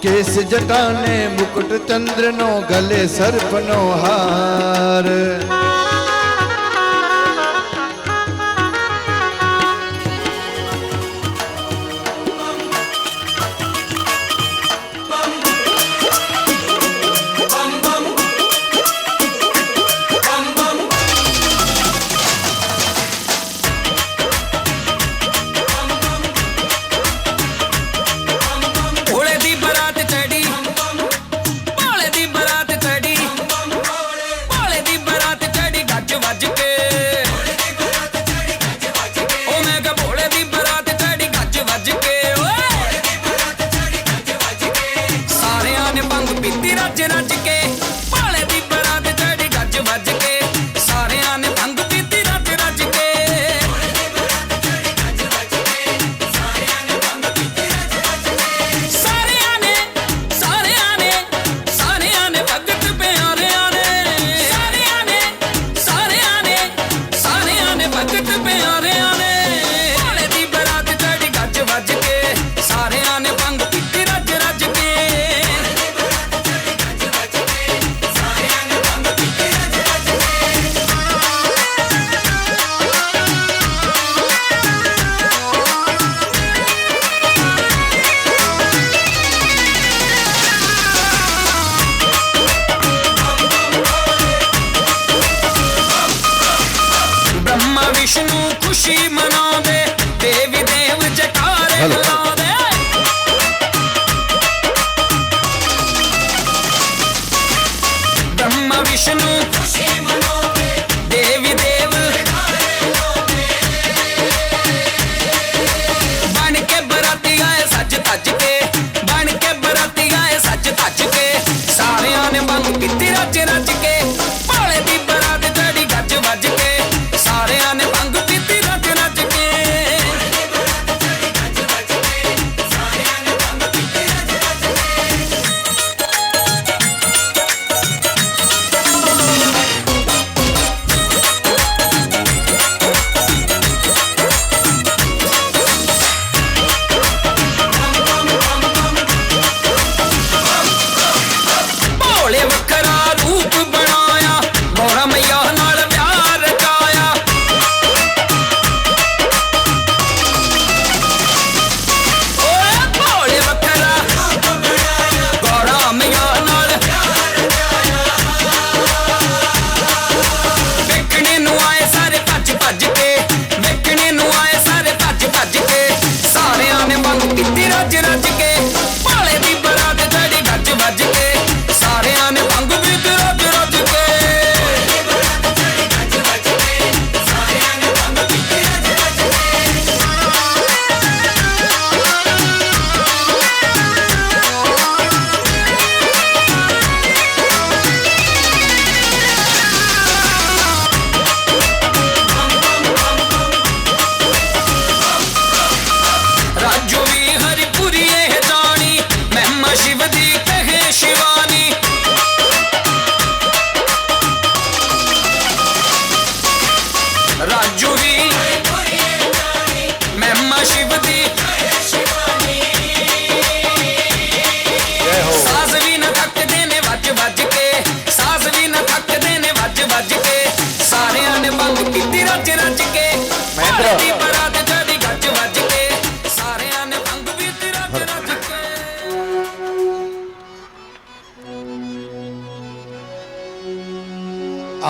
કેસ જટાને મુકુટ ચંદ્રનો ગલે સર્પનો હાર. भोले दी बरात चढ़ी, भोले दी बरात चढ़ी, भोले दी बरात चढ़ी।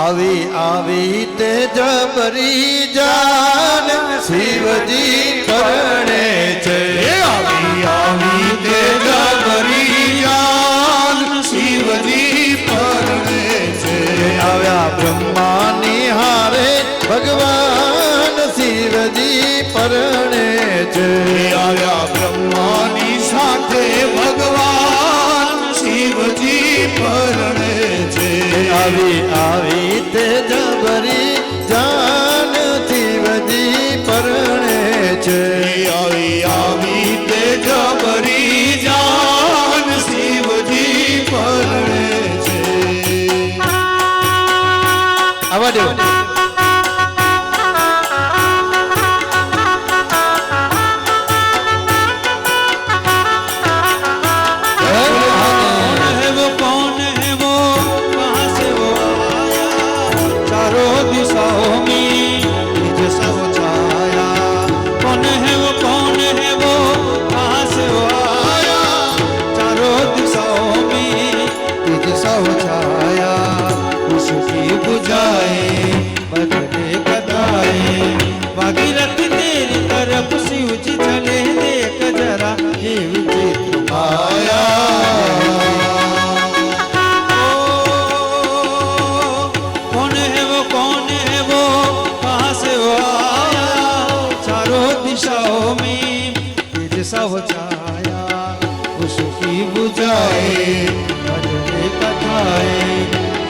આવી આવી તે જબરી જાન શિવજી પરણે છે. આવી આવી તે જબરી જાન શિવજી પરણે છે. આવ્યા બ્રહ્માની હારે ભગવાન શિવજી પરણે છે. આવ્યા બ્રહ્માની સાથે ભગવાન શિવજી પરણે છે. આવી આવી તે જબરી જાન શિવજી પરણે છે. આવી આવી તે જબરી જાન શિવજી પરણે છે. આવા દો. कौन है वो कहाँ से वो आया चारों दिशाओं में जैसा वो छाया कौन है वो कहाँ से वो आया चारों दिशाओं में जैसा वो छाया उसकी बुझाए बदले कदाए भागीरथ तेरी तरफ शिव जी चले देख जरा ये विचित्र माया कौन है वो कहाँ से वो आया चारों दिशाओं में जैसा वो छाया उसकी बुझाए बदले कथाए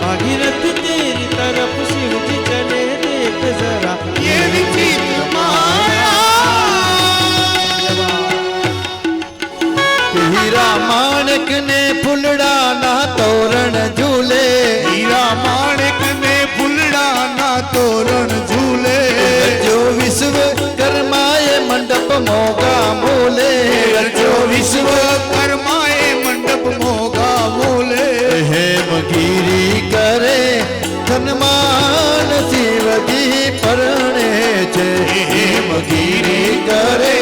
भागीरथ तेरी तरफ शिव जी चले देख जरा ये विचित्र माया હીરા માણક ને ફૂલડા ના તોરણ ઝૂલે. હીરા માણેક ને ફૂલડાના તોરણ ઝૂલે. જો વિશ્વ કર્માએ મંડપ મોગા મૂલે. જો વિશ્વકર્માએ મંડપ મોગા બોલે. હેમગીરી કરે સન્માન શિવજી પરણે છે. હેમગીરી કરે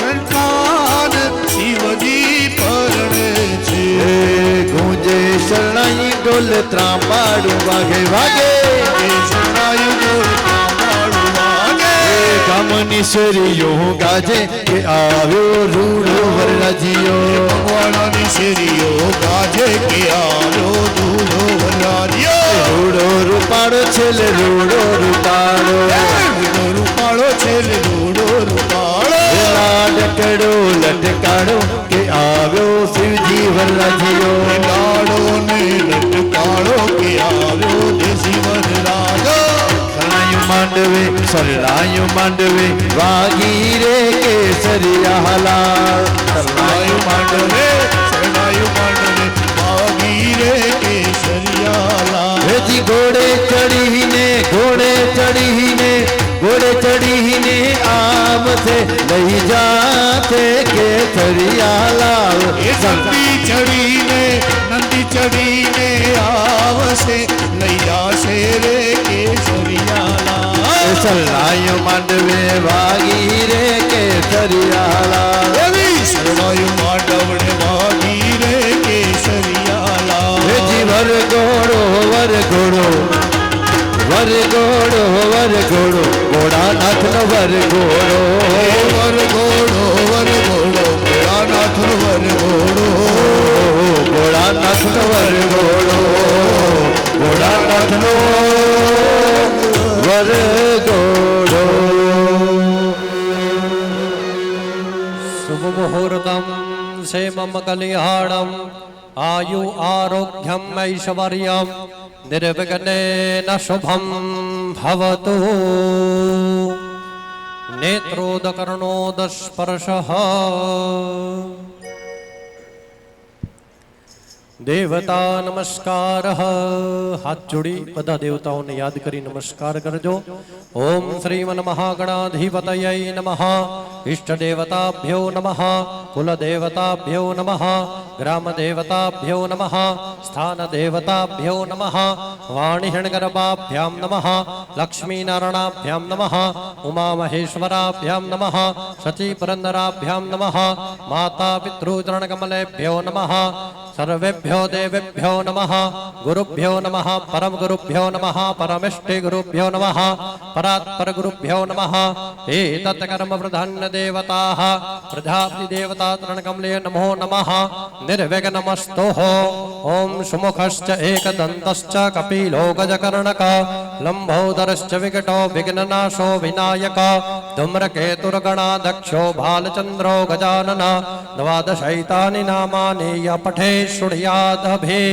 સંતાન શિવજી પરણે છે. ગુંજે શરણાઈ ડોલ ત્રાંબાડું વાગે વાગે. એ શરણાયું બોલતા મારું વાગે. કામની શેરીઓ ગાજે કે આવ્યો રૂડો વરરાજીઓ. ભગવાનની શેરીઓ ગાજે કે આવ્યો દૂધો વરરાજીઓ. રૂડો રૂપાળો છેલ્લે રૂડો રૂપાળો. રૂડો રૂપાળો છે લે રૂડો રૂપાળો. લાડકડો લટકાડો કે આવ્યો શિવજી વરરાજીઓ. લાડો ને લટકાળો કે આવ્યો દેશી વરરાજો. સરલાયું માંડવે વાગી રે કેસરિયા લાલ. શરણાયું માંડવે શરણાયું માંડવે વાગી રે કેસરિયાલા. હેજી ઘોડે ચડીને આવશે લઈ જાતે કેસરિયા લાલ. એ નંદી ચડીને આવશે લઈ જાશે રે કેસરિયાલા. સરલાયું માંડવે વાગી રે કેસરિયા લાલ. શરણાયું માંડવને વાગી રે કેસરિયાલા. હેજી વરઘોડો ઘોડાનાથનો વરઘોડો. વરઘોડો ભોળાનાથનો વરઘોડો. ભોળાનાથનો વરઘોડો વરઘોડો. શુભ મુહૂર્તમ ક્ષેમમ કલ્યાણમ આયુ આરોગ્યમ ઐશ્વર્યમ નિર્વિઘ્નેન શુભમ ભવતુ. નેત્રોદકર્ણોદસ્પર્શઃ દેવતા નમસ્કાર. હાથ જોડી બધા દેવતાઓને યાદ કરી નમસ્કાર કરજો. ઓમ શ્રીમન મહાગણાધિપતય નમઃ. ઇષ્ટદેવતાભ્યો નમઃ. કુલદેવતાભ્યો નમઃ. ગ્રામદેવતાભ્યો નમઃ. સ્થાનદેવતાભ્યો નમઃ. વાણીહિણગર્ભાભ્યામ નમઃ. લક્ષ્મીનારાયણાભ્યામ નમઃ. ઉમામહેશ્વરાભ્યામ નમઃ. શચીપુરંદરાભ્યામ નમઃ. માતા પિતૃચરણકમલેભ્યો નમઃ. सर्वेभ्यो देवेभ्यो नमः गुरुभ्यो नमः परम गुरुभ्यो नमः परमेष्टि गुरुभ्यो नमः परात्पर गुरुभ्यो नमः एतत् कर्म प्रधान्य देवताः प्रजापति देवता तृणकमले नमो नमः निर्विघ्नमस्तुः ओम सुमुखश्च एकदन्तश्च कपिलो गजकर्णक लंबोदरश्च विकटो विघ्ननाशो विनायक धूम्रकेतुर्गणाध्यक्षो भालचन्द्रो गजानन द्वादशैतानि नामानि य पठे शृणुयादभि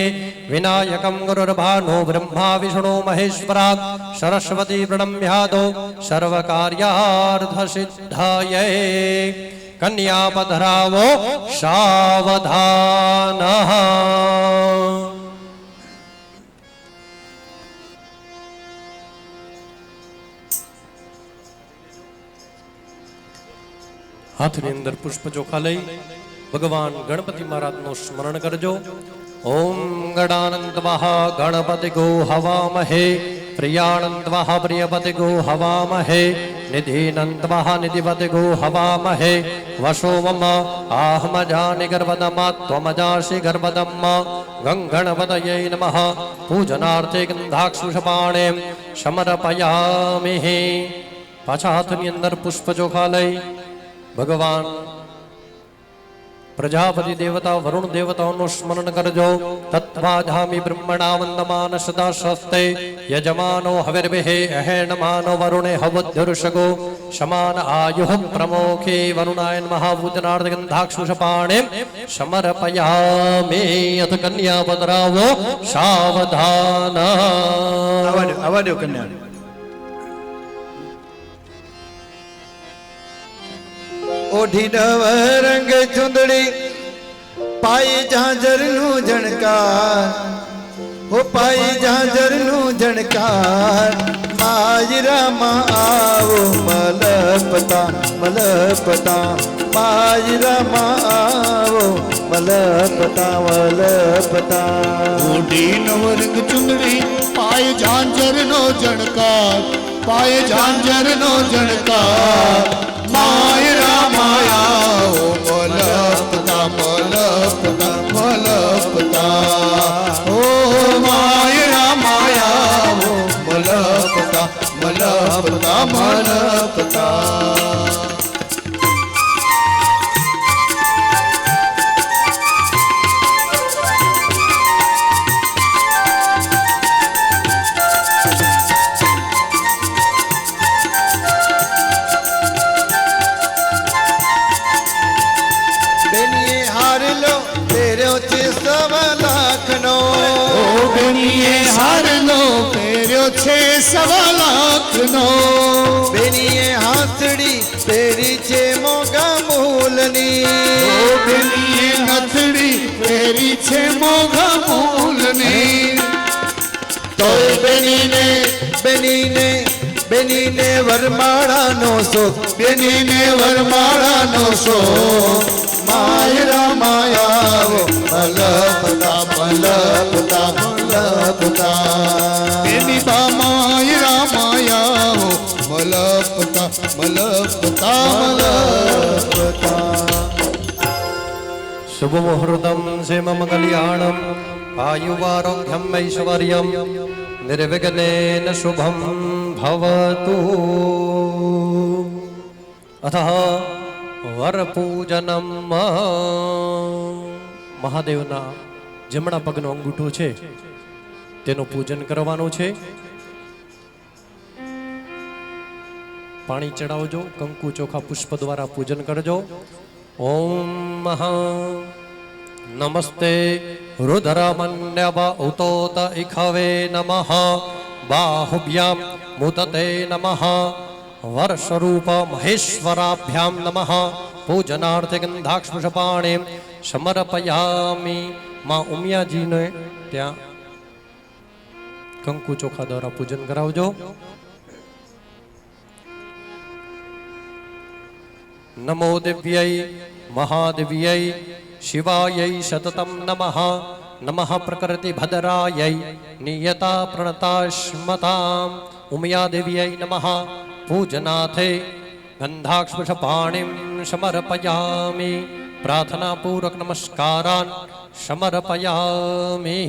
विनायकं गुरुर्भानु ब्रह्मा विष्णु महेश्वरात् सरस्वती प्रणम्यादो सर्वकार्यार्थसिद्धायै कन्यापधरावो सावधानः। हाथनी अंदर पुष्प चोखा लई भगवान गणपति महाराज નું સ્મરણ કરજો। ओम गणानंदवः गणपतिगो हवामहे प्रियानंदवः प्रियपतिगो हवामहे निधिनंदवः निधिपतिगो हवामहे वशो मम आहमजानि गर्भदमा त्वमजासि गर्भदम्म गंगणपतये नमः। पूजनार्थे गंधाक्षुषपाणे समर्पयामि। पाछा हाथनी अंदर पुष्प चोखा लई भगवान प्रजापति देवता वरुण देवताओं स्मरण करजो। तत्वाधामी ब्रह्मणा वंदमान सदा शस्ते यजमानो हविर्भिः अहेणमानो वरुणे हवद्युरुषगो समान आयुः प्रमोखे वरुणाय नमः। पूजनार्थ गंधाक्षुषपाणे समर्पयामि। अथ कन्या पधरावो सावधान। आवा दो कन्या। ओढ़ी नव रंग चुंदड़ी पाई झांझर नू झणकार हो पाई झांझर नू झणकार माजरा मां आवो मलपता मलपता माजरा मां आवो मलपता मलपता। ओढ़ी नवरंग चुंदड़ी पाए झांझर नो झणकार पाए झांझर नो झणकार मायरा माया ओ मलपता मलपता मलपता ओ मायरा माया ओ मलपता मलपता मलपता। हार लो पेरियो 6 लाख नो बेनिए हाथड़ी तेरी छे मोगा मूलनी बेनिए हथड़ी पेरी 6 मोगा मूलनी। तो बेनी ने वरमाड़ा नो सो बेनी ने वरमाड़ा नो सो मायरा माया वो मलपता मलपता मलपता। बेनी बा मायरा माया वो मलपता मलपता मलपता। शुभ मुहूर्तम से मम कल्याणम आयुवारोग्यम ऐश्वर्यम निर्विघ्नेन शुभम भवतु। अतः वरपूजनम। મહાદેવના જમણા પગનો અંગૂઠો છે તેનું પૂજન કરવાનું છે। પાણી ચડાવજો, કંકુ ચોખા પુષ્પ દ્વારા પૂજન કરજો। ઓમ મહા નમસ્તે રુદ્રમન્યવ ઉતોત ઇખવે નમઃ બાહુભ્યામ મુતતે નમઃ वर्षरूप महेश्वराभ्याम नमः। पूजनार्थे गंधाक्षपुष्पाणे समर्पयामि। मां उमियाजी ने त्या कंकु चोखा द्वारा पूजन करावजो। नमो दिव्यै महादिव्यै शिवायै सततं नमः। नमः प्रकृति भद्रायै नियता प्रणताश्मताम्। उमिया देव्यै नमः। पूजनाथे गंधाक्षपुष्पाणिं समर्पयामि। प्रार्थना पूर्वक नमस्कारान् સમર્પયામિ.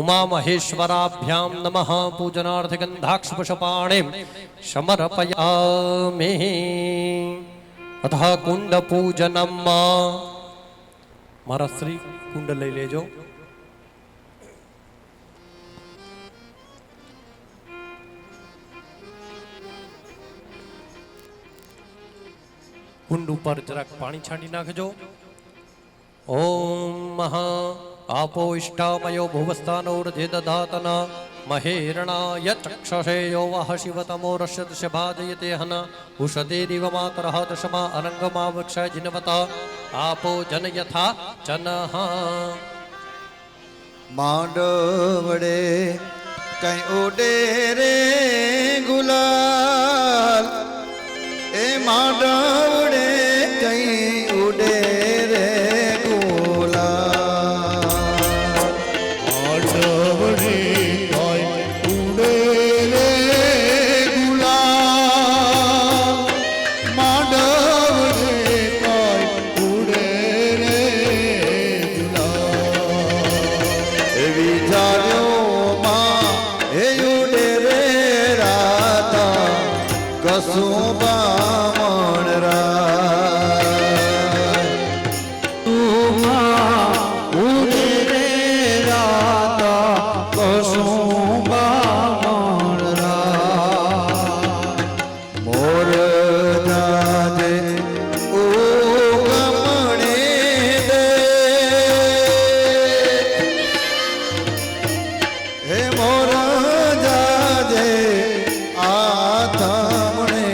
ઉમા મહેશ્વરાભ્યામ નમઃ. પૂજનાર્થ ગંધાક્ષ પુષ્પાણિમ સમર્પયામિ. અથ કુંડ પૂજનમ. મારા શ્રી કુંડ લઈ લેજો. કુંડ ઉપર જરાક પાણી છાંટી નાખજો. ઓમ મહા આપો ઇષ્ટામયો ભુવસ્થાનોર્ધે દધાતન મહેરણાય ચક્ષસે યો વહ શિવતમો રસ્યદશ ભાજયતે હન ઉષદેરિવ માતરઃ દશમા અરંગમા વૃક્ષ જિનવતા આપો જન યથા જનઃ. માંડવડે કઈ ઉડે રે ગુલાલ, એ માંડવડે કઈ ઉડે રે ગુલાલ. આડવડે કાંઈ ઉડે રે ગુલાલ, માંડવડે કાંઈ ઉડે રે ગુલાલ. એવી જાળ્યોમાં એ ઉડે રે રાતા કસું બામણ રાય. ઉડે રે રાતા કસુંબા મોર જાજે ઉગમણે દે, હે મોર જાજે આથમણે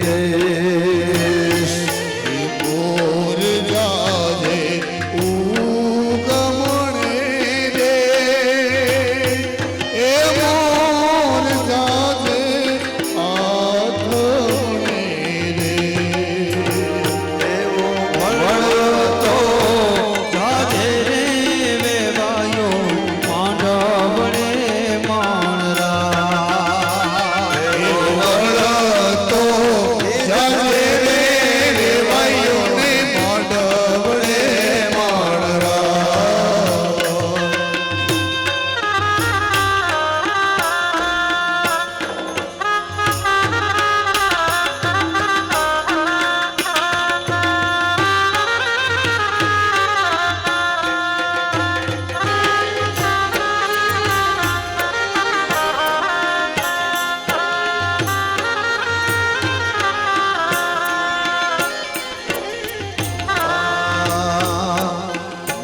દે. મોર જાજે ઉગમણે રે, એ મોર જાજે આથમણે રે. એવો વળતો જાજે રે વેવાયો માંડવડે માણરા. વળતો જાજે રે વેવાયોને માંડવડે માણરા.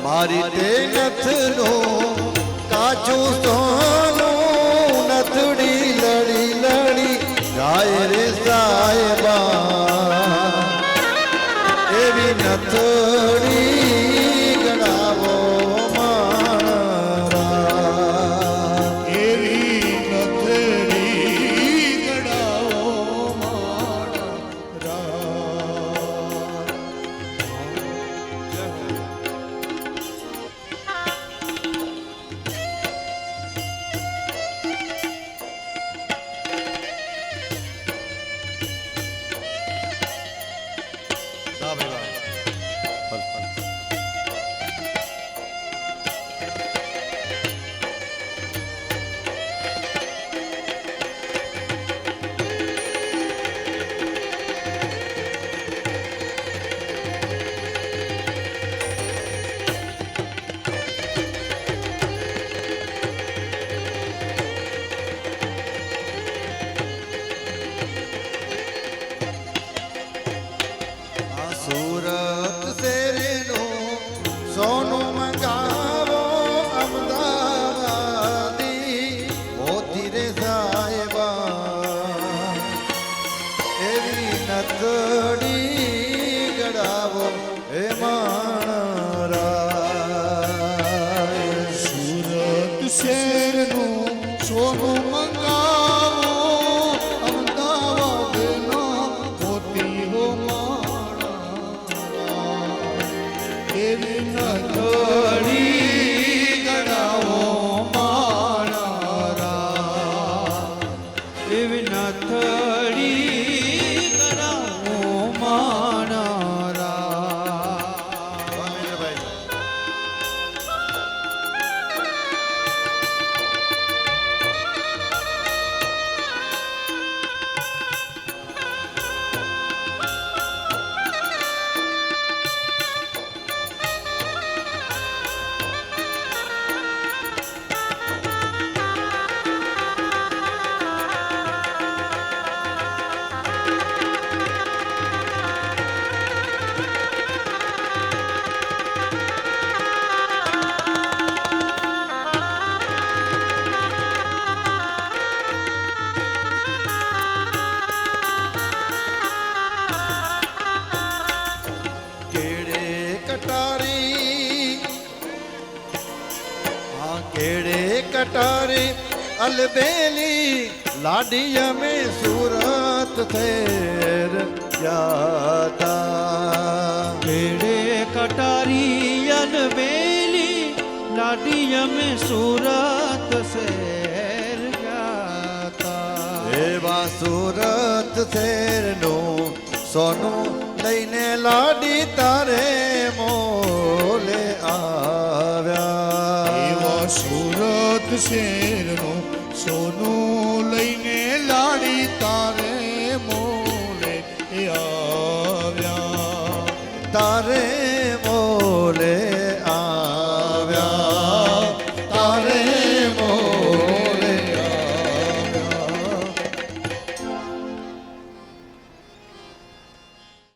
મારી તે નથનો કાચું સોનું નથડી લડી લડી જાય રે સાહેબા. એવી નથડી ગણાવો મારા. એવી નથડી ગડાવો મારા. સુરત શેરનું સોનું મંગાવો અમદાવાદી મોતી રે સાહેબા. એવી નથડી ગડાવો હે માણરાય. સુરત શહેરનું સોનું મંગાવો અમદાવાદનો મોતી હો માણા. એવી નથડી ગણાવો માણા. એવી નથડી કરાવો માણરા. કટારી અલબેલી લાડી અમે સુરત થેર જાતા ભેડે કટારી અલબેલી લાડી અમે સુરત શહેર જાતા એવા સુરત શહેરનું સોનું લઈને લાડી તારે મોલે આવ્યા એવા સુરત શેરનું સોનું લઈને લા